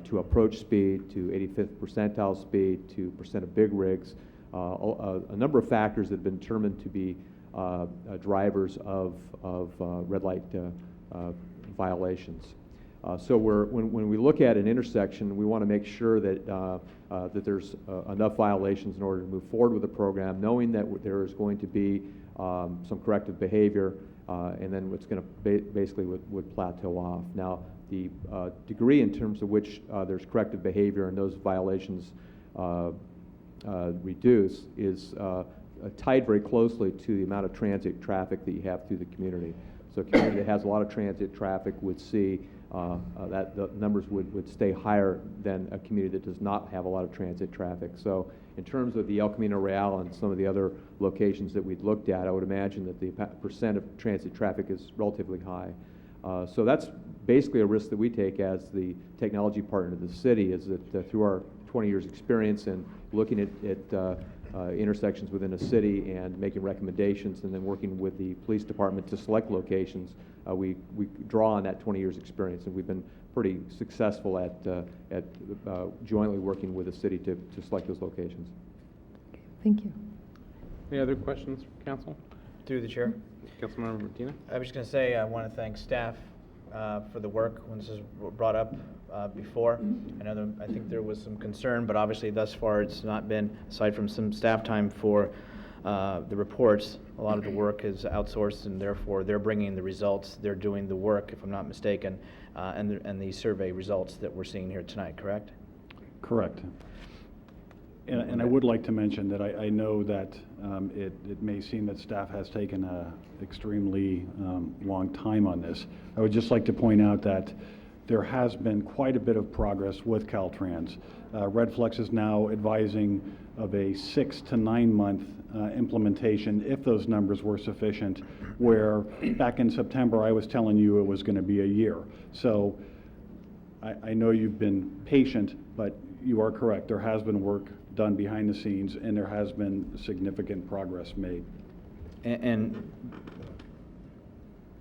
to approach speed, to 85th percentile speed, to percent of big rigs, a number of factors that have been determined to be drivers of red light violations. So when we look at an intersection, we want to make sure that that there's enough violations in order to move forward with the program, knowing that there is going to be some corrective behavior, and then what's going to basically would plateau off. Now, the degree in terms of which there's corrective behavior and those violations reduce is tied very closely to the amount of transit traffic that you have through the community. So a community that has a lot of transit traffic would see that the numbers would stay higher than a community that does not have a lot of transit traffic. So in terms of the El Camino Real and some of the other locations that we'd looked at, I would imagine that the percent of transit traffic is relatively high. So that's basically a risk that we take as the technology partner to the city, is that through our 20 years experience and looking at intersections within a city and making recommendations, and then working with the police department to select locations, we draw on that 20 years experience, and we've been pretty successful at jointly working with the city to select those locations. Thank you. Any other questions from council? Through the chair. Councilmember Martina? I was just going to say I want to thank staff for the work when this was brought up before. I think there was some concern, but obviously thus far it's not been, aside from some staff time for the reports, a lot of the work is outsourced, and therefore they're bringing the results. They're doing the work, if I'm not mistaken, and the survey results that we're seeing here tonight, correct? Correct. And I would like to mention that I know that it may seem that staff has taken an extremely long time on this. I would just like to point out that there has been quite a bit of progress with Caltrans. Redflex is now advising of a 6 to 9 month implementation if those numbers were sufficient, where back in September I was telling you it was going to be a year. So I know you've been patient, but you are correct. There has been work done behind the scenes, and there has been significant progress made. And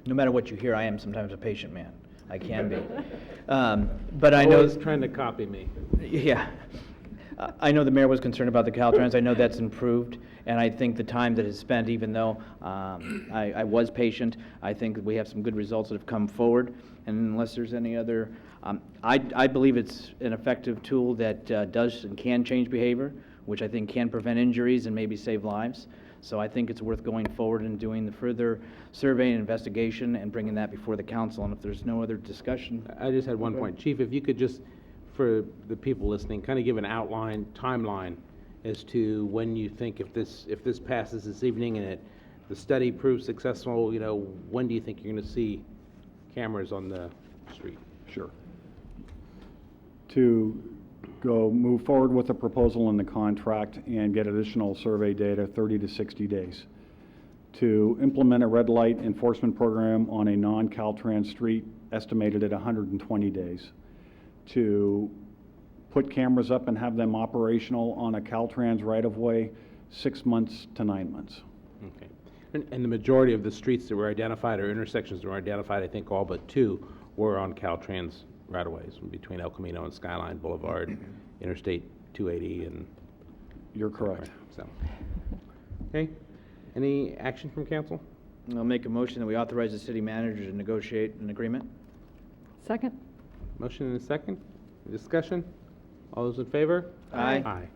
no matter what you hear, I am sometimes a patient man. I can be. But I know... Always trying to copy me. Yeah. I know the mayor was concerned about the Caltrans. I know that's improved, and I think the time that is spent, even though I was patient, I think we have some good results that have come forward. And unless there's any other... I believe it's an effective tool that does and can change behavior, which I think can prevent injuries and maybe save lives. So I think it's worth going forward and doing the further survey and investigation and bringing that before the council. And if there's no other discussion... I just had one point. Chief, if you could just, for the people listening, kind of give an outline, timeline as to when you think if this passes this evening and the study proves successful, when do you think you're going to see cameras on the street? Sure. To move forward with the proposal in the contract and get additional survey data, 30 to 60 days. To implement a red light enforcement program on a non-Caltrans street, estimated at 120 days. To put cameras up and have them operational on a Caltrans right-of-way, 6 months to 9 months. Okay. And the majority of the streets that were identified, or intersections that were identified, I think all but 2, were on Caltrans right-of-ways between El Camino and Skyline Boulevard, Interstate 280, and... You're correct. So, okay. Any action from council? I'll make a motion that we authorize the city manager to negotiate an agreement. Second? Motion and a second. Discussion? All those in favor? Aye.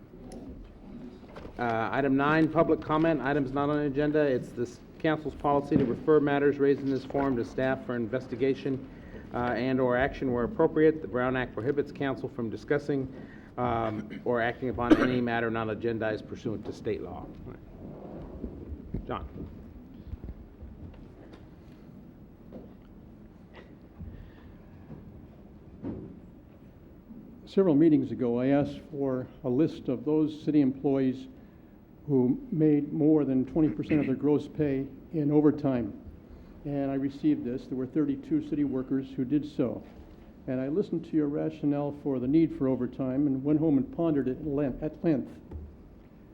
Item 9, public comment. Items not on the agenda. It's this council's policy to refer matters raised in this forum to staff for investigation and/or action where appropriate. The Brown Act prohibits council from discussing or acting upon any matter not agendized pursuant to state law. John. Several meetings ago, I asked for a list of those city employees who made more than 20% of their gross pay in overtime. And I received this. There were 32 city workers who did so. And I listened to your rationale for the need for overtime and went home and pondered it at length.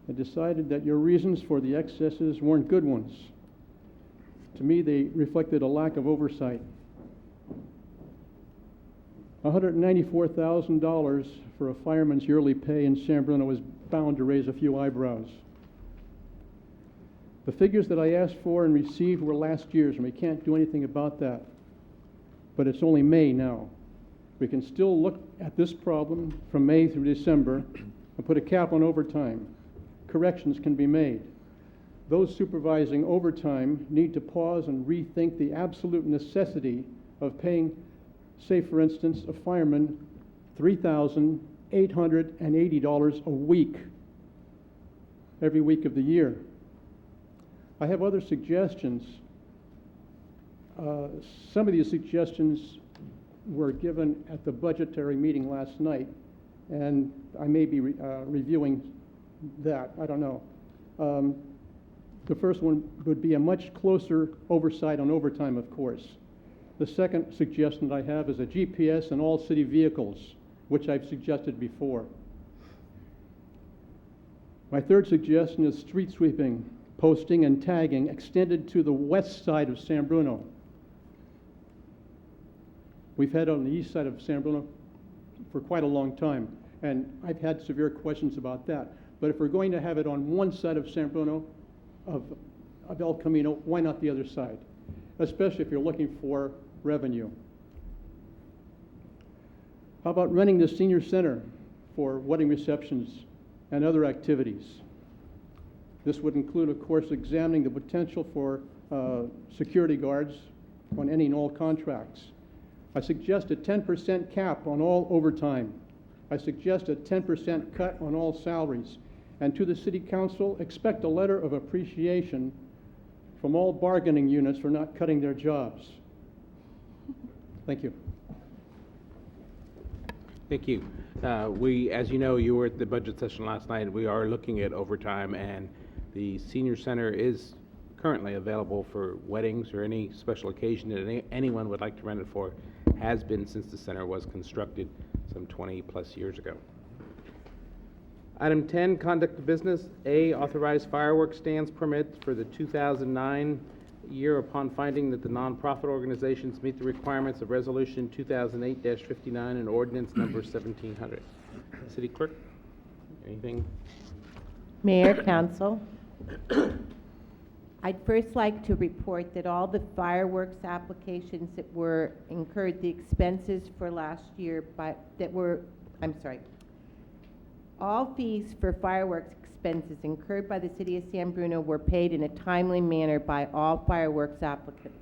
I decided that your reasons for the excesses weren't good ones. To me, they reflected a lack of oversight. $194,000 for a fireman's yearly pay in San Bruno is bound to raise a few eyebrows. The figures that I asked for and received were last year's, and we can't do anything about that. But it's only May now. We can still look at this problem from May through December and put a cap on overtime. Corrections can be made. Those supervising overtime need to pause and rethink the absolute necessity of paying, say for instance, a fireman $3,880 a week, every week of the year. I have other suggestions. Some of these suggestions were given at the budgetary meeting last night, and I may be reviewing that. I don't know. The first one would be a much closer oversight on overtime, of course. The second suggestion I have is a GPS in all city vehicles, which I've suggested before. My third suggestion is street sweeping, posting, and tagging extended to the west side of San Bruno. We've had it on the east side of San Bruno for quite a long time, and I've had severe questions about that. But if we're going to have it on one side of San Bruno, of El Camino, why not the other side? Especially if you're looking for revenue. How about renting the senior center for wedding receptions and other activities? This would include, of course, examining the potential for security guards on any and all contracts. I suggest a 10% cap on all overtime. I suggest a 10% cut on all salaries. And to the City Council, expect a letter of appreciation from all bargaining units for not cutting their jobs. Thank you. Thank you. As you know, you were at the budget session last night. We are looking at overtime, and the senior center is currently available for weddings or any special occasion that anyone would like to rent it for. Has been since the center was constructed some 20-plus years ago. Item 10, conduct of business. A, authorized fireworks stands permits for the 2009 year upon finding that the nonprofit organizations meet the requirements of Resolution 2008-59 and Ordinance Number 1700. City Clerk, anything? Mayor, Council. I'd first like to report that all the fireworks applications that were incurred the expenses for last year all fees for fireworks expenses incurred by the City of San Bruno were paid in a timely manner by all fireworks applicants.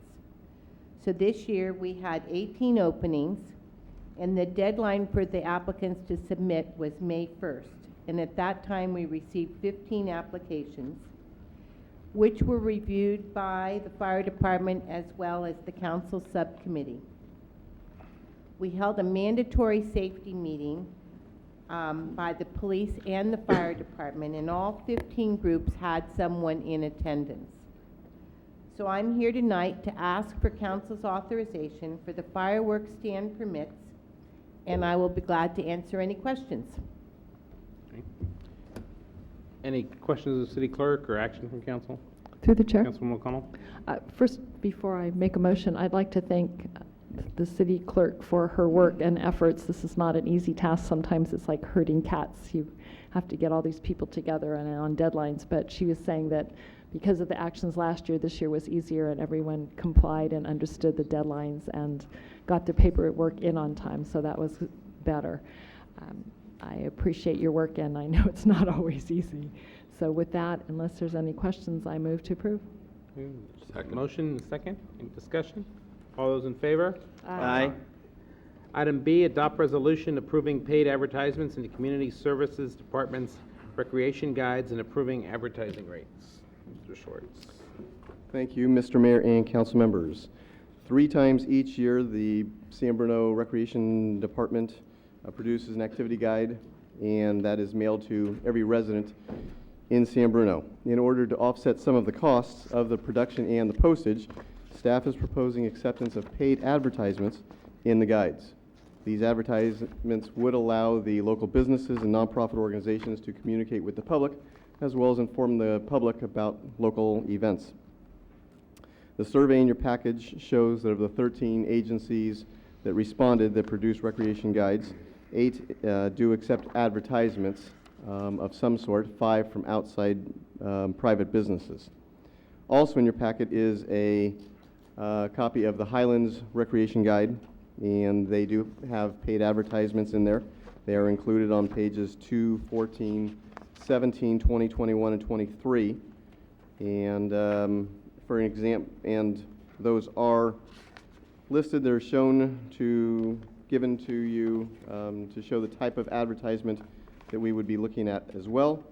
So this year we had 18 openings, and the deadline for the applicants to submit was May 1st. And at that time we received 15 applications, which were reviewed by the fire department as well as the council subcommittee. We held a mandatory safety meeting by the police and the fire department, and all 15 groups had someone in attendance. So I'm here tonight to ask for council's authorization for the fireworks stand permits, and I will be glad to answer any questions. Okay. Any questions of the city clerk or action from council? Through the chair. Councilman O'Connell? First, before I make a motion, I'd like to thank the city clerk for her work and efforts. This is not an easy task. Sometimes it's like herding cats. You have to get all these people together and on deadlines. But she was saying that because of the actions last year, this year was easier, and everyone complied and understood the deadlines and got their paperwork in on time, so that was better. I appreciate your work, and I know it's not always easy. So with that, unless there's any questions, I move to approve. Second. Motion, second. Any discussion? All those in favor? Aye. Item B, adopt resolution approving paid advertisements in the Community Services Department's recreation guides and approving advertising rates. Mr. Schwartz. Thank you, Mr. Mayor and council members. 3 times each year, the San Bruno Recreation Department produces an activity guide, and that is mailed to every resident in San Bruno. In order to offset some of the costs of the production and the postage, staff is proposing acceptance of paid advertisements in the guides. These advertisements would allow the local businesses and nonprofit organizations to communicate with the public, as well as inform the public about local events. The survey in your package shows that of the 13 agencies that responded that produce recreation guides, 8 do accept advertisements of some sort, 5 from outside private businesses. Also in your packet is a copy of the Highlands Recreation Guide, and they do have paid advertisements in there. They are included on pages 2, 14, 17, 20, 21, and 23. And for an example, and those are listed. They're given to you to show the type of advertisement that we would be looking at as well.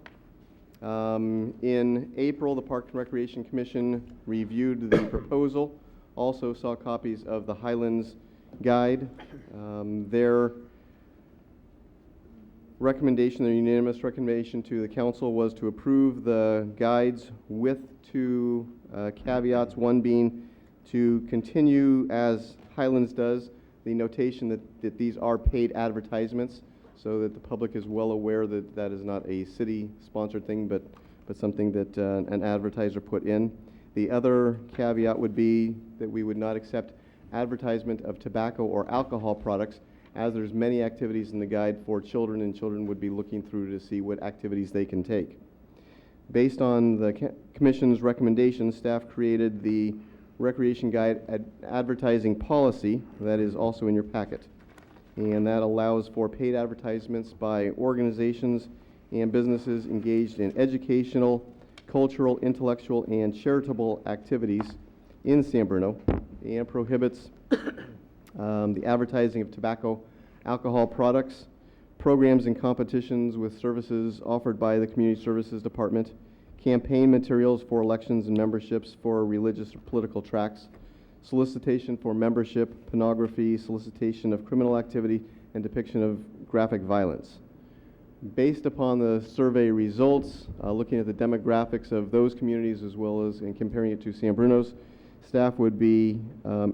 In April, the Park and Recreation Commission reviewed the proposal, also saw copies of the Highlands Guide. Their recommendation, their unanimous recommendation to the council was to approve the guides with 2 caveats, one being to continue as Highlands does, the notation that these are paid advertisements, so that the public is well aware that that is not a city-sponsored thing, but something that an advertiser put in. The other caveat would be that we would not accept advertisement of tobacco or alcohol products, as there's many activities in the guide for children, and children would be looking through to see what activities they can take. Based on the Commission's recommendations, staff created the Recreation Guide advertising policy that is also in your packet. And that allows for paid advertisements by organizations and businesses engaged in educational, cultural, intellectual, and charitable activities in San Bruno, and prohibits the advertising of tobacco, alcohol products, programs and competitions with services offered by the Community Services Department, campaign materials for elections and memberships for religious or political tracts, solicitation for membership, pornography, solicitation of criminal activity, and depiction of graphic violence. Based upon the survey results, looking at the demographics of those communities as well as in comparing it to San Bruno's, staff would be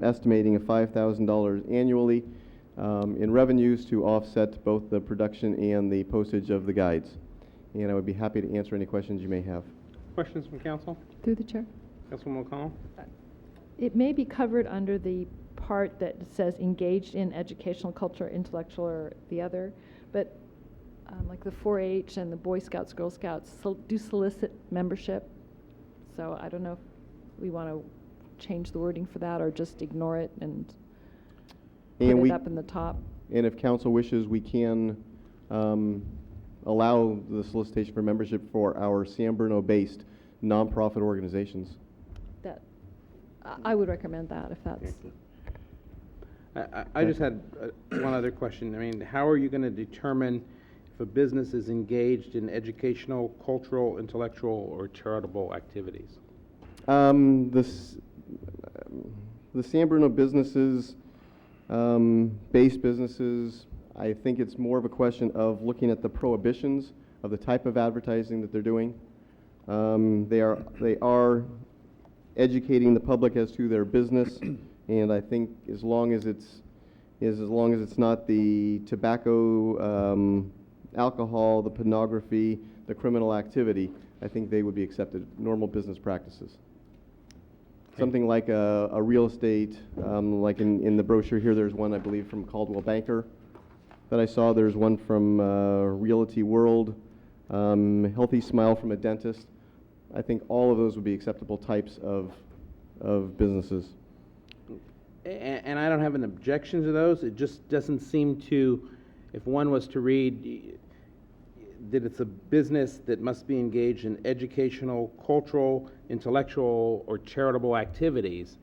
estimating a $5,000 annually in revenues to offset both the production and the postage of the guides. And I would be happy to answer any questions you may have. Questions from council? Through the chair. Councilwoman O'Connell? It may be covered under the part that says engaged in educational, culture, intellectual, or the other, but like the 4-H and the Boy Scouts, Girl Scouts do solicit membership. So I don't know if we want to change the wording for that or just ignore it and put it up in the top. And if council wishes, we can allow the solicitation for membership for our San Bruno-based nonprofit organizations. That I would recommend that if that's. I just had one other question. I mean, how are you going to determine if a business is engaged in educational, cultural, intellectual, or charitable activities? The San Bruno businesses, base businesses, I think it's more of a question of looking at the prohibitions of the type of advertising that they're doing. They are educating the public as to their business, and I think as long as it's not the tobacco, alcohol, the pornography, the criminal activity, I think they would be accepted, normal business practices. Something like a real estate, like in the brochure here, there's one, I believe, from Caldwell Banker that I saw. There's one from Realty World, Healthy Smile from a dentist. I think all of those would be acceptable types of businesses. And I don't have an objection to those. It just doesn't seem to, if one was to read that it's a business that must be engaged in educational, cultural, intellectual, or charitable activities,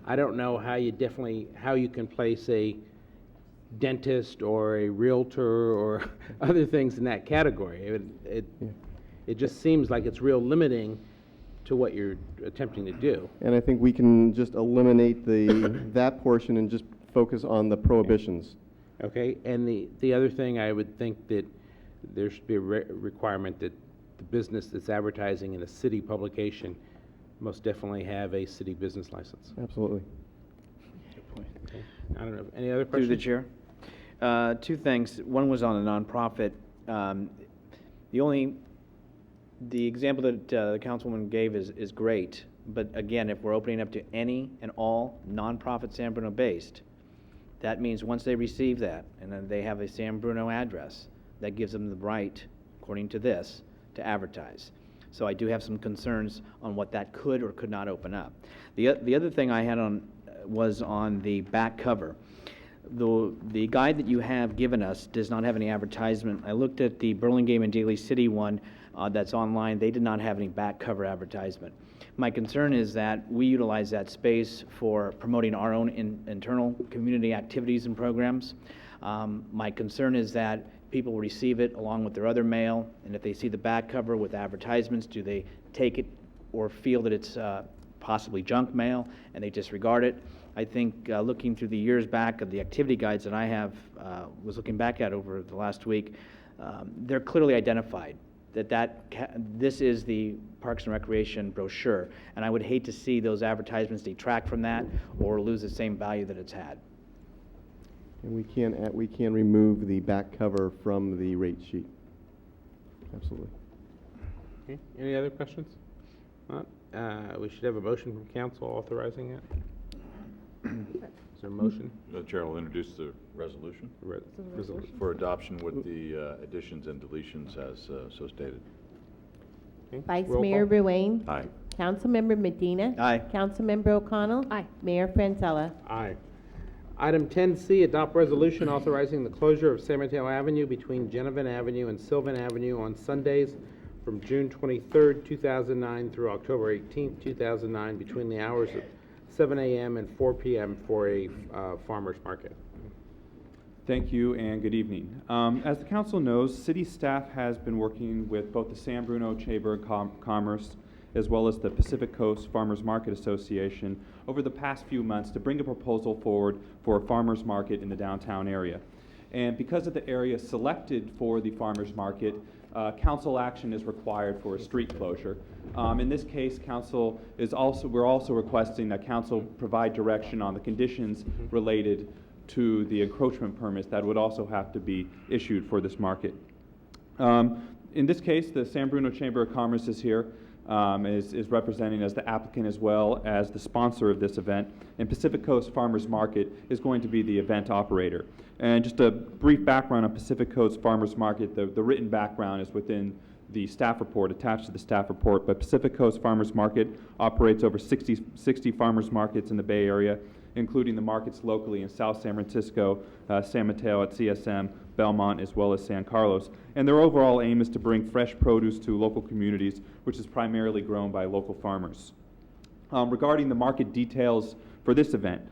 I don't know how you can place a dentist or a realtor or other things in that category. It just seems like it's real limiting to what you're attempting to do. And I think we can just eliminate that portion and just focus on the prohibitions. Okay, and the other thing, I would think that there should be a requirement that the business that's advertising in a city publication most definitely have a city business license. Absolutely. Okay. I don't know, any other questions? Through the chair. Two things. One was on a nonprofit. The example that the councilwoman gave is great, but again, if we're opening up to any and all nonprofit San Bruno based, that means once they receive that and then they have a San Bruno address, that gives them the right, according to this, to advertise. So I do have some concerns on what that could or could not open up. The other thing I had on was on the back cover. The guide that you have given us does not have any advertisement. I looked at the Burlingame and Daly City one that's online. They did not have any back cover advertisement. My concern is that we utilize that space for promoting our own internal community activities and programs. My concern is that people will receive it along with their other mail, and if they see the back cover with advertisements, do they take it or feel that it's possibly junk mail and they disregard it? I think looking through the years back of the activity guides that I was looking back at over the last week, they're clearly identified this is the Parks and Recreation brochure, and I would hate to see those advertisements detract from that or lose the same value that it's had. And we can remove the back cover from the rate sheet. Absolutely. Okay. Any other questions? We should have a motion from council authorizing it. Is there a motion? The chair will introduce the resolution Resolution. for adoption with the additions and deletions as so stated. Okay. Vice Roll Mayor call. Ruane. Aye. Councilmember Medina. Aye. Councilmember O'Connell. Aye. Mayor Franzella. Aye. Item 10C, adopt resolution authorizing the closure of San Mateo Avenue between Genovan Avenue and Sylvan Avenue on Sundays from June 23rd, 2009 through October 18th, 2009 between the hours of 7 a.m. and 4 p.m. for a farmer's market. Thank you and good evening. As the council knows, city staff has been working with both the San Bruno Chamber of Commerce as well as the Pacific Coast Farmers Market Association over the past few months to bring a proposal forward for a farmers market in the downtown area. And because of the area selected for the farmers market, council action is required for a street closure. In this case, we're also requesting that council provide direction on the conditions related to the encroachment permits that would also have to be issued for this market. In this case, the San Bruno Chamber of Commerce is here, is representing as the applicant as well as the sponsor of this event, and Pacific Coast Farmers Market is going to be the event operator. And just a brief background on Pacific Coast Farmers Market, the written background is within the staff report, attached to the staff report, but Pacific Coast Farmers Market operates over 60 farmers markets in the Bay Area, including the markets locally in South San Francisco, San Mateo at CSM, Belmont, as well as San Carlos. And their overall aim is to bring fresh produce to local communities, which is primarily grown by local farmers. Regarding the market details for this event,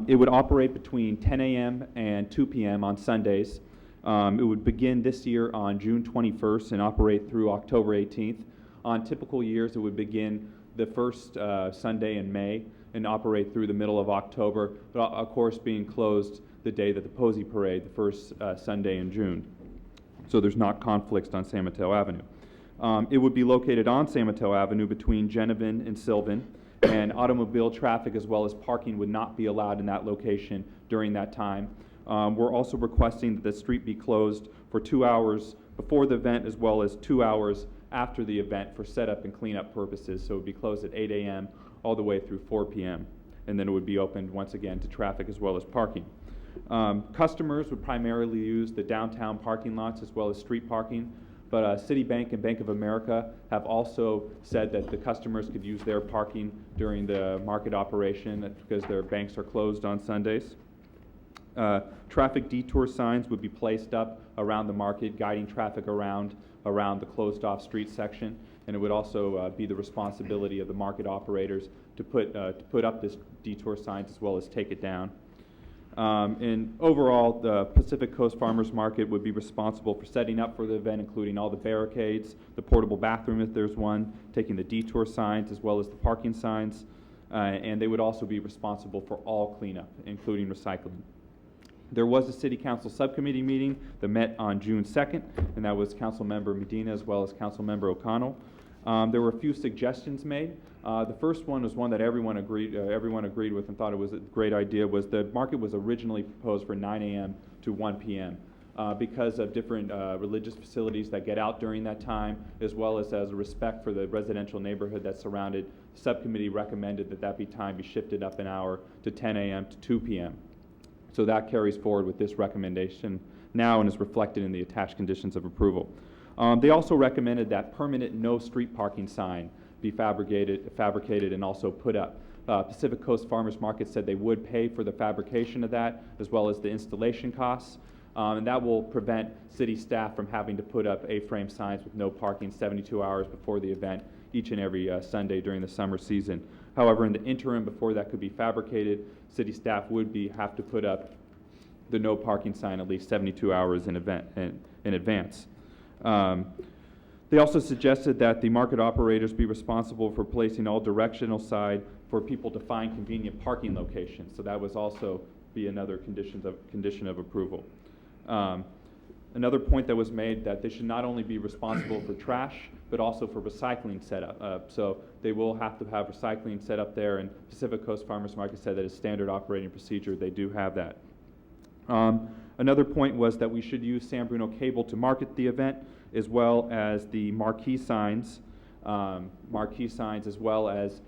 it would operate between 10 a.m. and 2 p.m. on Sundays. It would begin this year on June 21st and operate through October 18th. On typical years, it would begin the first Sunday in May and operate through the middle of October, but of course being closed the day that the Posey Parade, the first Sunday in June. So there's not conflicts on San Mateo Avenue. It would be located on San Mateo Avenue between Genevan and Sylvan, and automobile traffic as well as parking would not be allowed in that location during that time. We're also requesting that the street be closed for 2 hours before the event as well as 2 hours after the event for setup and cleanup purposes. So it would be closed at 8 a.m. all the way through 4 p.m. and then it would be opened once again to traffic as well as parking. Customers would primarily use the downtown parking lots as well as street parking, but Citibank and Bank of America have also said that the customers could use their parking during the market operation because their banks are closed on Sundays. Traffic detour signs would be placed up around the market, guiding traffic around the closed-off street section, and it would also be the responsibility of the market operators to put up this detour signs as well as take it down. And overall, the Pacific Coast Farmers Market would be responsible for setting up for the event, including all the barricades, the portable bathroom if there's one, taking the detour signs as well as the parking signs, and they would also be responsible for all cleanup, including recycling. There was a City Council subcommittee meeting that met on June 2nd, and that was Council Member Medina as well as Council Member O'Connell. There were a few suggestions made. The first one was one that everyone agreed with and thought it was a great idea. Was the market was originally proposed for 9 a.m. to 1 p.m. Because of different religious facilities that get out during that time, as well as a respect for the residential neighborhood that's surrounded. The subcommittee recommended that time be shifted up an hour to 10 a.m. to 2 p.m. So that carries forward with this recommendation now and is reflected in the attached conditions of approval. They also recommended that permanent no street parking sign be fabricated and also put up. Pacific Coast Farmers Market said they would pay for the fabrication of that as well as the installation costs. And that will prevent city staff from having to put up A-frame signs with no parking 72 hours before the event each and every Sunday during the summer season. However, in the interim before that could be fabricated, city staff would have to put up the no parking sign at least 72 hours in advance. They also suggested that the market operators be responsible for placing all directional sign for people to find convenient parking locations. So that was also be another condition of approval. Another point that was made that they should not only be responsible for trash, but also for recycling setup. So they will have to have recycling set up there, and Pacific Coast Farmers Market said that as standard operating procedure, they do have that. Another point was that we should use San Bruno Cable to market the event, as well as the marquee signs as well as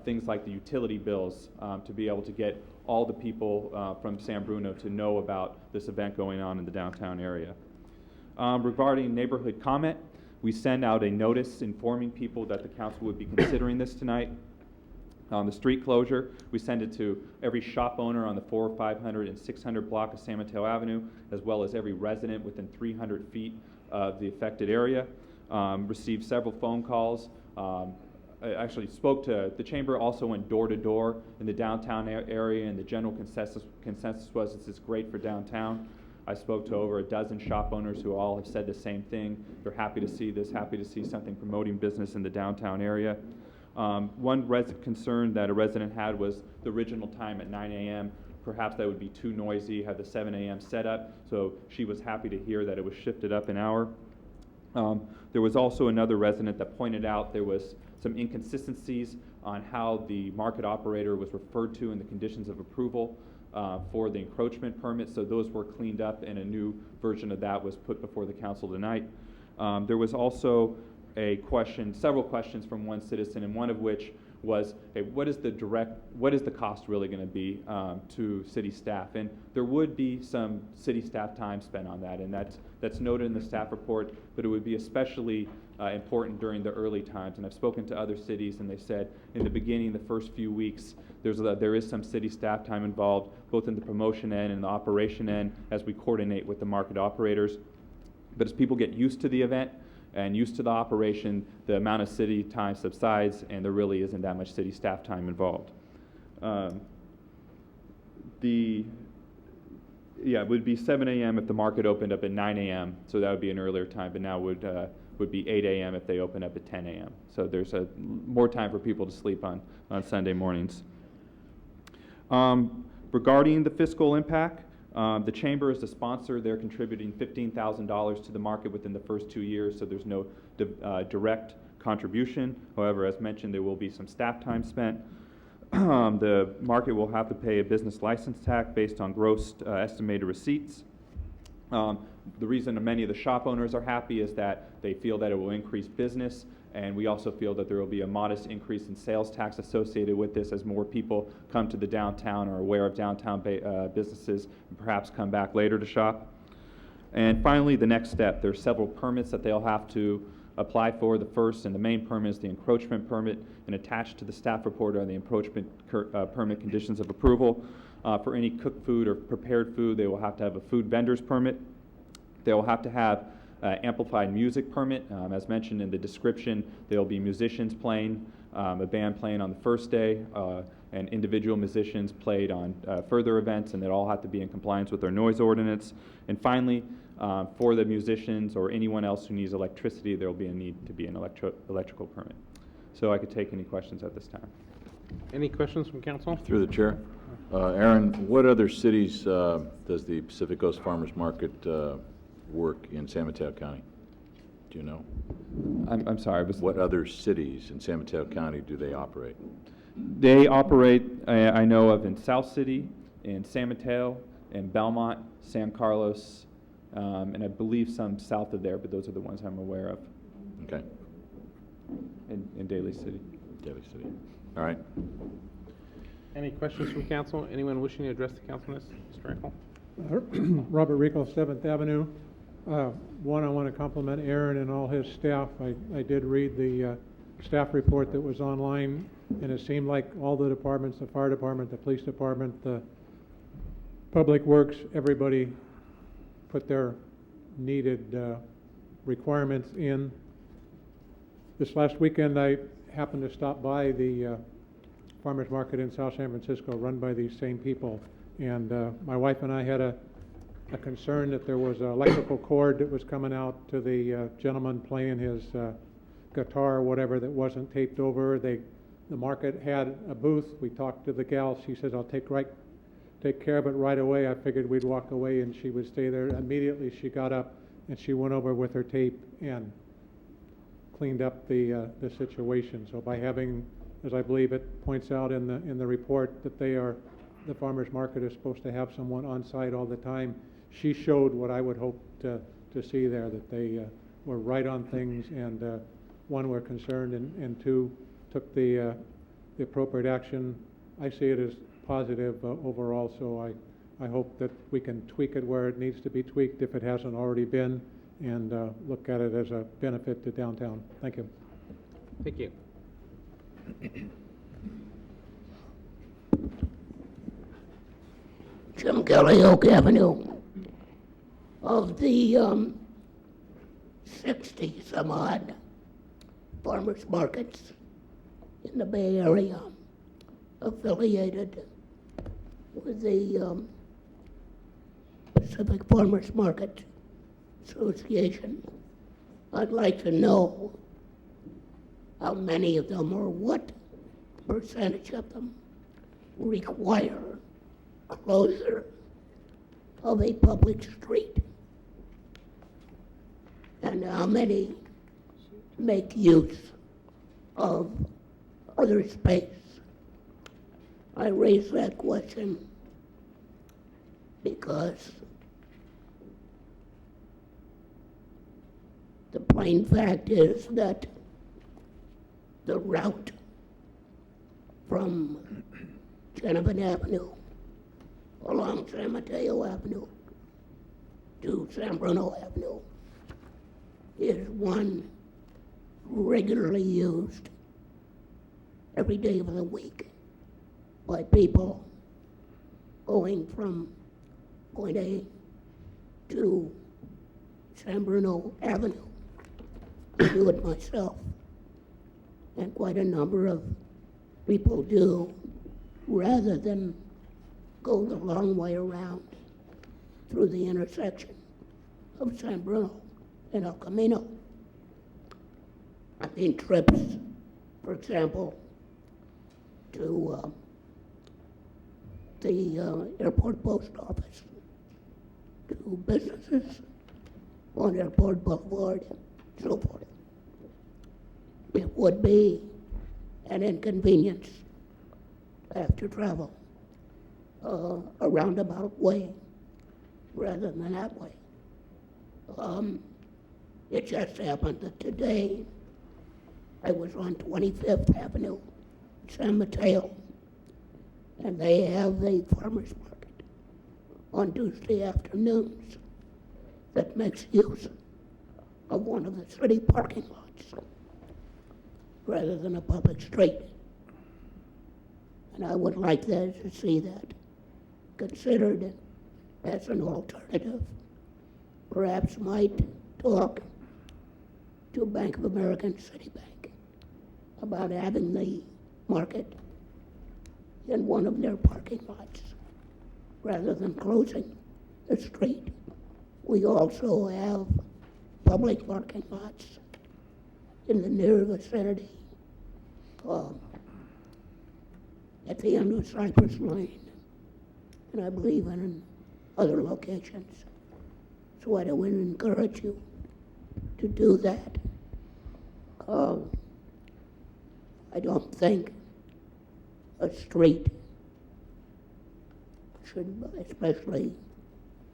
things like the utility bills to be able to get all the people from San Bruno to know about this event going on in the downtown area. Regarding neighborhood comment, we send out a notice informing people that the council would be considering this tonight. The street closure, we send it to every shop owner on the 400, 500, and 600 block of San Mateo Avenue, as well as every resident within 300 feet of the affected area. Received several phone calls. I actually spoke to the chamber, also went door to door in the downtown area, and the general consensus was this is great for downtown. I spoke to over a dozen shop owners who all have said the same thing. They're happy to see this, happy to see something promoting business in the downtown area. One concern that a resident had was the original time at 9 a.m. perhaps that would be too noisy, have the 7 a.m. setup, so she was happy to hear that it was shifted up an hour. There was also another resident that pointed out there was some inconsistencies on how the market operator was referred to in the conditions of approval for the encroachment permit, so those were cleaned up and a new version of that was put before the council tonight. There was also several questions from one citizen, and one of which was, hey, what is the cost really going to be to city staff? And there would be some city staff time spent on that, and that's noted in the staff report, but it would be especially important during the early times. And I've spoken to other cities, and they said in the beginning, the first few weeks, there is some city staff time involved, both in the promotion end and the operation end, as we coordinate with the market operators. But as people get used to the event and used to the operation, the amount of city time subsides, and there really isn't that much city staff time involved. It would be 7 a.m. if the market opened up at 9 a.m., so that would be an earlier time, but now would be 8 a.m. if they open up at 10 a.m. So there's more time for people to sleep on Sunday mornings. Regarding the fiscal impact, the Chamber is the sponsor. They're contributing $15,000 to the market within the first 2 years, so there's no direct contribution. However, as mentioned, there will be some staff time spent. The market will have to pay a business license tax based on gross estimated receipts. The reason many of the shop owners are happy is that they feel that it will increase business, and we also feel that there will be a modest increase in sales tax associated with this as more people come to the downtown or are aware of downtown businesses and perhaps come back later to shop. And finally, the next step, there are several permits that they'll have to apply for. The first and the main permit is the encroachment permit, and attached to the staff report are the encroachment permit conditions of approval. For any cooked food or prepared food, they will have to have a food vendor's permit. They will have to have amplified music permit. As mentioned in the description, there will be musicians playing, a band playing on the first day, and individual musicians played on further events, and they all have to be in compliance with our noise ordinance. And finally, for the musicians or anyone else who needs electricity, there will be a need to be an electrical permit. So I could take any questions at this time. Any questions from council? Through the chair. Aaron, what other cities does the Pacific Coast Farmers Market work in San Mateo County? Do you know? I'm sorry. What other cities in San Mateo County do they operate? They operate, I know of, in South City, in San Mateo, in Belmont, San Carlos, and I believe some south of there, but those are the ones I'm aware of. Okay. In Daly City. Daly City. All right. Any questions from council? Anyone wishing to address the council? Mr. Eckel? Robert Rico, 7th Avenue. One, I want to compliment Aaron and all his staff. I did read the staff report that was online, and it seemed like all the departments, the fire department, the police department, the public works, everybody put their needed requirements in. This last weekend, I happened to stop by the farmers market in South San Francisco, run by these same people. And my wife and I had a concern that there was an electrical cord that was coming out to the gentleman playing his guitar or whatever that wasn't taped over. The market had a booth. We talked to the gal. She says, I'll take care of it right away. I figured we'd walk away and she would stay there. Immediately she got up and she went over with her tape and cleaned up the situation. So by having, as I believe it points out in the report, that the farmers market is supposed to have someone on site all the time, she showed what I would hope to see there, that they were right on things, and one, were concerned, and two, took the appropriate action. I see it as positive overall, so I hope that we can tweak it where it needs to be tweaked if it hasn't already been, and look at it as a benefit to downtown. Thank you. Thank you. Jim Kelly, Oak Avenue. Of the 60 some odd farmers markets in the Bay Area affiliated with the Pacific Farmers Market Association, I'd like to know how many of them or what percentage of them require closure of a public street? And how many make use of other space? I raise that question because the plain fact is that the route from Genovan Avenue along San Mateo Avenue to San Bruno Avenue is one regularly used every day of the week by people going from point A to San Bruno Avenue. I do it myself, and quite a number of people do, rather than go the long way around through the intersection of San Bruno and El Camino. I mean, trips, for example, to the airport post office, to businesses on Airport Boulevard, and so forth. It would be an inconvenience to have to travel a roundabout way rather than that way. It just happened that today I was on 25th Avenue, San Mateo, and they have a farmer's market on Tuesday afternoons that makes use of one of the city parking lots rather than a public street. And I would like to see that considered as an alternative. Perhaps might talk to Bank of America and Citibank about having the market in one of their parking lots rather than closing the street. We also have public parking lots in the near vicinity at the end of Cypress Lane, and I believe in other locations. So I would encourage you to do that. I don't think a street should, especially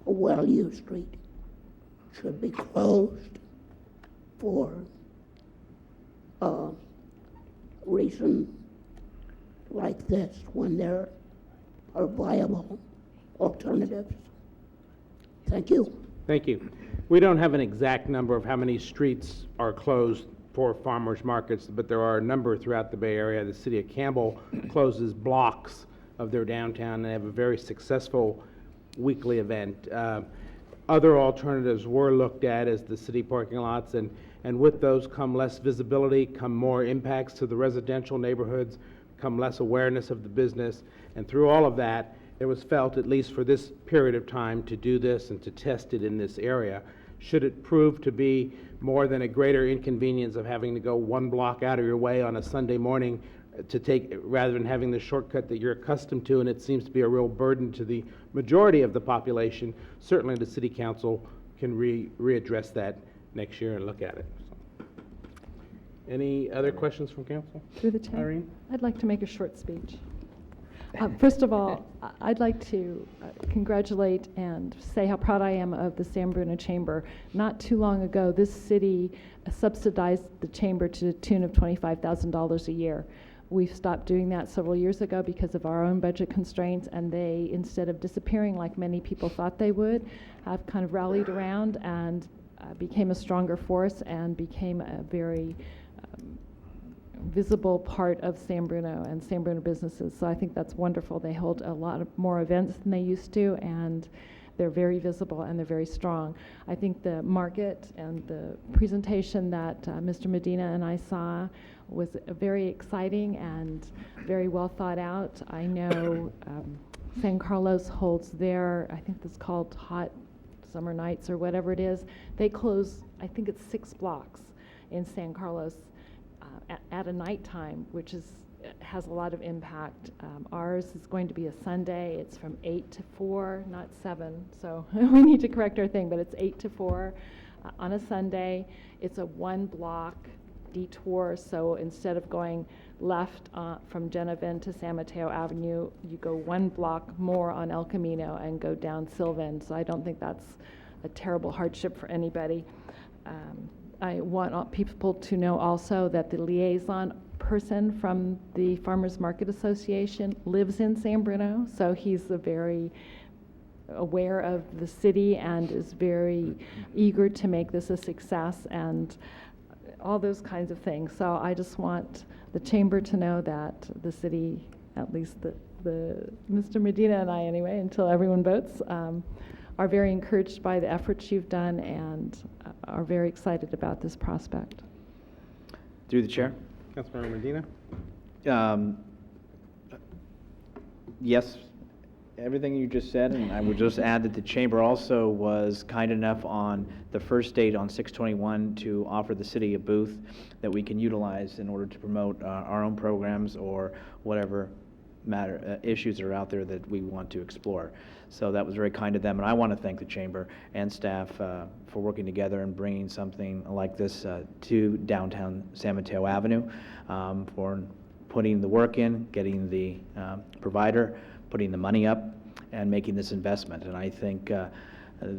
a well-used street, should be closed for a reason like this when there are viable alternatives. Thank you. Thank you. We don't have an exact number of how many streets are closed for farmers markets, but there are a number throughout the Bay Area. The city of Campbell closes blocks of their downtown, and they have a very successful weekly event. Other alternatives were looked at as the city parking lots, and with those come less visibility, come more impacts to the residential neighborhoods, come less awareness of the business, and through all of that, it was felt, at least for this period of time, to do this and to test it in this area. Should it prove to be more than a greater inconvenience of having to go one block out of your way on a Sunday morning to take, rather than having the shortcut that you're accustomed to, and it seems to be a real burden to the majority of the population, certainly the city council can readdress that next year and look at it. So. Any other questions from council? Through the chair, Irene? I'd like to make a short speech. First of all, I'd like to congratulate and say how proud I am of the San Bruno Chamber. Not too long ago, this city subsidized the chamber to the tune of $25,000 a year. We've stopped doing that several years ago because of our own budget constraints, and they, instead of disappearing like many people thought they would, have kind of rallied around and became a stronger force and became a very visible part of San Bruno and San Bruno businesses. So I think that's wonderful. They hold a lot of more events than they used to, and they're very visible and they're very strong. I think the market and the presentation that Mr. Medina and I saw was very exciting and very well thought out. I know San Carlos holds their, I think it's called Hot Summer Nights or whatever it is. They close, I think it's 6 blocks in San Carlos at a nighttime, which is has a lot of impact. Ours is going to be a Sunday. It's from 8 to 4, not 7. So we need to correct our thing, but it's 8 to 4 on a Sunday. It's a 1-block detour. So instead of going left from Genevin to San Mateo Avenue, you go 1 block more on El Camino and go down Sylvan. So I don't think that's a terrible hardship for anybody. I want people to know also that the liaison person from the Farmers Market Association lives in San Bruno, so he's very aware of the city and is very eager to make this a success and all those kinds of things. So I just want the chamber to know that the city, at least the Mr. Medina and I anyway, until everyone votes, are very encouraged by the efforts you've done and are very excited about this prospect. Through the chair. Councilmember Medina? Yes, everything you just said, and I would just add that the chamber also was kind enough on the first date on 6/21 to offer the city a booth that we can utilize in order to promote our own programs or whatever issues that are out there that we want to explore. So that was very kind of them, and I want to thank the chamber and staff for working together and bringing something like this to downtown San Mateo Avenue, for putting the work in, getting the provider, putting the money up, and making this investment. And I think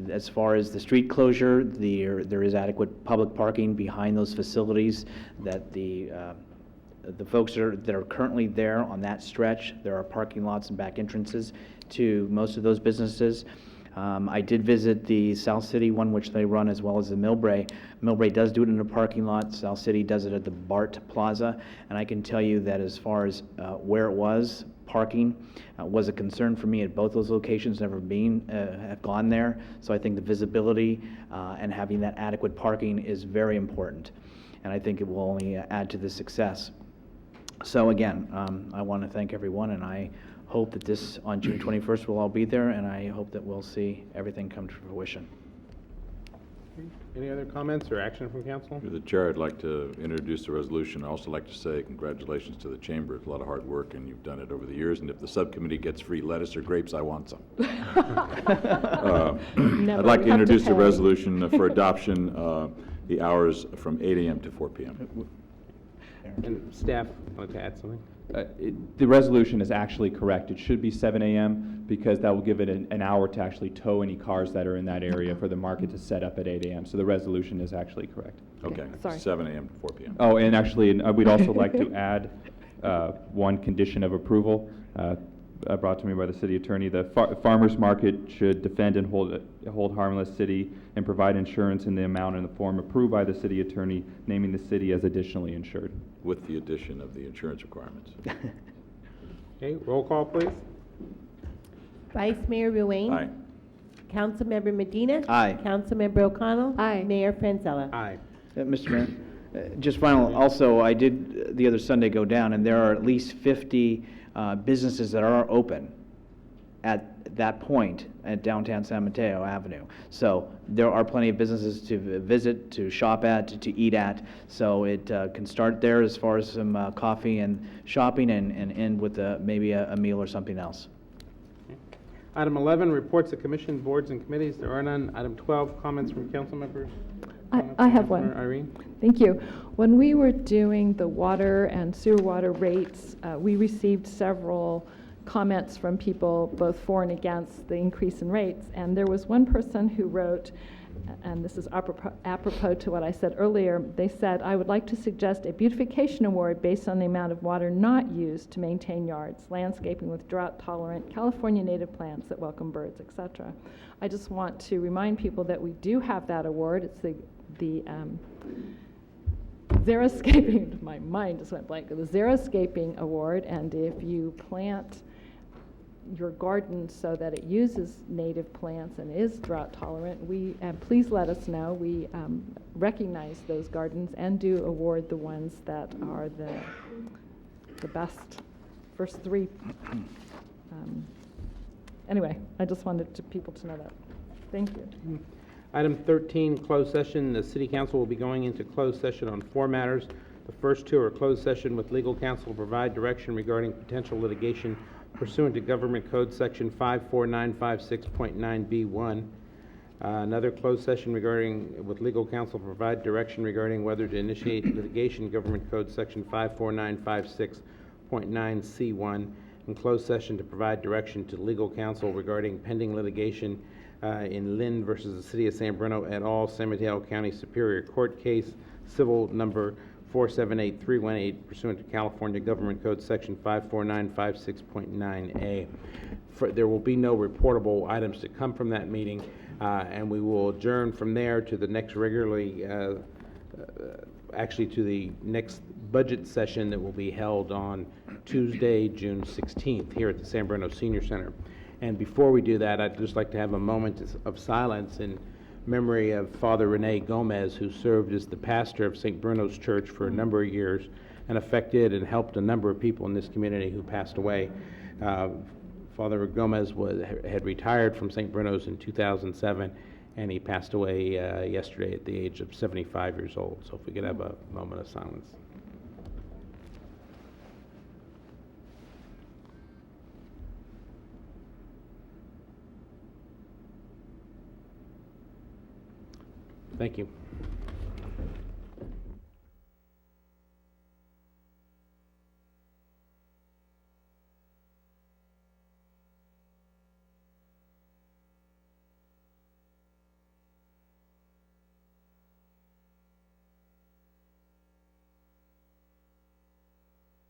as far as the street closure, there is adequate public parking behind those facilities that the folks that are currently there on that stretch. There are parking lots and back entrances to most of those businesses. I did visit the South City one, which they run, as well as the Millbrae. Millbrae does do it in a parking lot. South City does it at the BART Plaza. And I can tell you that as far as where it was, parking was a concern for me at both those locations, never have gone there. So I think the visibility and having that adequate parking is very important. And I think it will only add to the success. So again, I want to thank everyone, and I hope that this, on June 21st, we'll all be there, and I hope that we'll see everything come to fruition. Any other comments or action from council? Through the chair, I'd like to introduce the resolution. I'd also like to say congratulations to the chamber. It's a lot of hard work, and you've done it over the years. And if the subcommittee gets free lettuce or grapes, I want some. I'd like to introduce the resolution for adoption, the hours from 8 a.m. to 4 p.m. And staff want to add something? The resolution is actually correct. It should be 7 a.m. because that will give it an hour to actually tow any cars that are in that area for the market to set up at 8 a.m. So the resolution is actually correct. Okay, Sorry. 7 a.m. to 4 p.m. Oh, and actually, we'd also like to add one condition of approval brought to me by the city attorney. The farmers market should defend and hold harmless city and provide insurance in the amount and the form approved by the city attorney, naming the city as additionally insured. With the addition of the insurance requirements. Okay, roll call, please. Vice Mayor Ruane. Aye. Councilmember Medina. Aye. Councilmember O'Connell. Aye. Mayor Franzella. Aye. Mr. Mayor, just final, also, I did the other Sunday go down, and there are at least 50 businesses that are open at that point at downtown San Mateo Avenue. So there are plenty of businesses to visit, to shop at, to eat at. So it can start there as far as some coffee and shopping and end with maybe a meal or something else. Item 11, reports of commission, boards, and committees. There are none. Item 12, comments from council members. I have one. Councilmember Irene? Thank you. When we were doing the water and sewer water rates, we received several comments from people both for and against the increase in rates. And there was one person who wrote, and this is apropos to what I said earlier, they said, I would like to suggest a beautification award based on the amount of water not used to maintain yards, landscaping with drought-tolerant California native plants that welcome birds, etc. I just want to remind people that we do have that award. It's the Xeriscaping, my mind just went blank, the Xeriscaping Award, and if you plant your garden so that it uses native plants and is drought tolerant, please let us know. We recognize those gardens and do award the ones that are the best, first three. Anyway, I just wanted people to know that. Thank you. Item 13, closed session. The city council will be going into closed session on 4 matters. The first two are closed session with legal counsel to provide direction regarding potential litigation pursuant to Government Code Section 54956.9B1. Another closed session with legal counsel to provide direction regarding whether to initiate litigation, Government Code Section 54956.9C1, and closed session to provide direction to legal counsel regarding pending litigation in Lynn versus the City of San Bruno et al., San Mateo County Superior Court case, civil number 478318, pursuant to California Government Code Section 54956.9A. There will be no reportable items to come from that meeting, and we will adjourn from there to the next actually to the next budget session that will be held on Tuesday, June 16th, here at the San Bruno Senior Center. And before we do that, I'd just like to have a moment of silence in memory of Father Rene Gomez, who served as the pastor of St. Bruno's Church for a number of years and affected and helped a number of people in this community who passed away. Father Gomez had retired from St. Bruno's in 2007, and he passed away yesterday at the age of 75 years old. So if we could have a moment of silence. Thank you.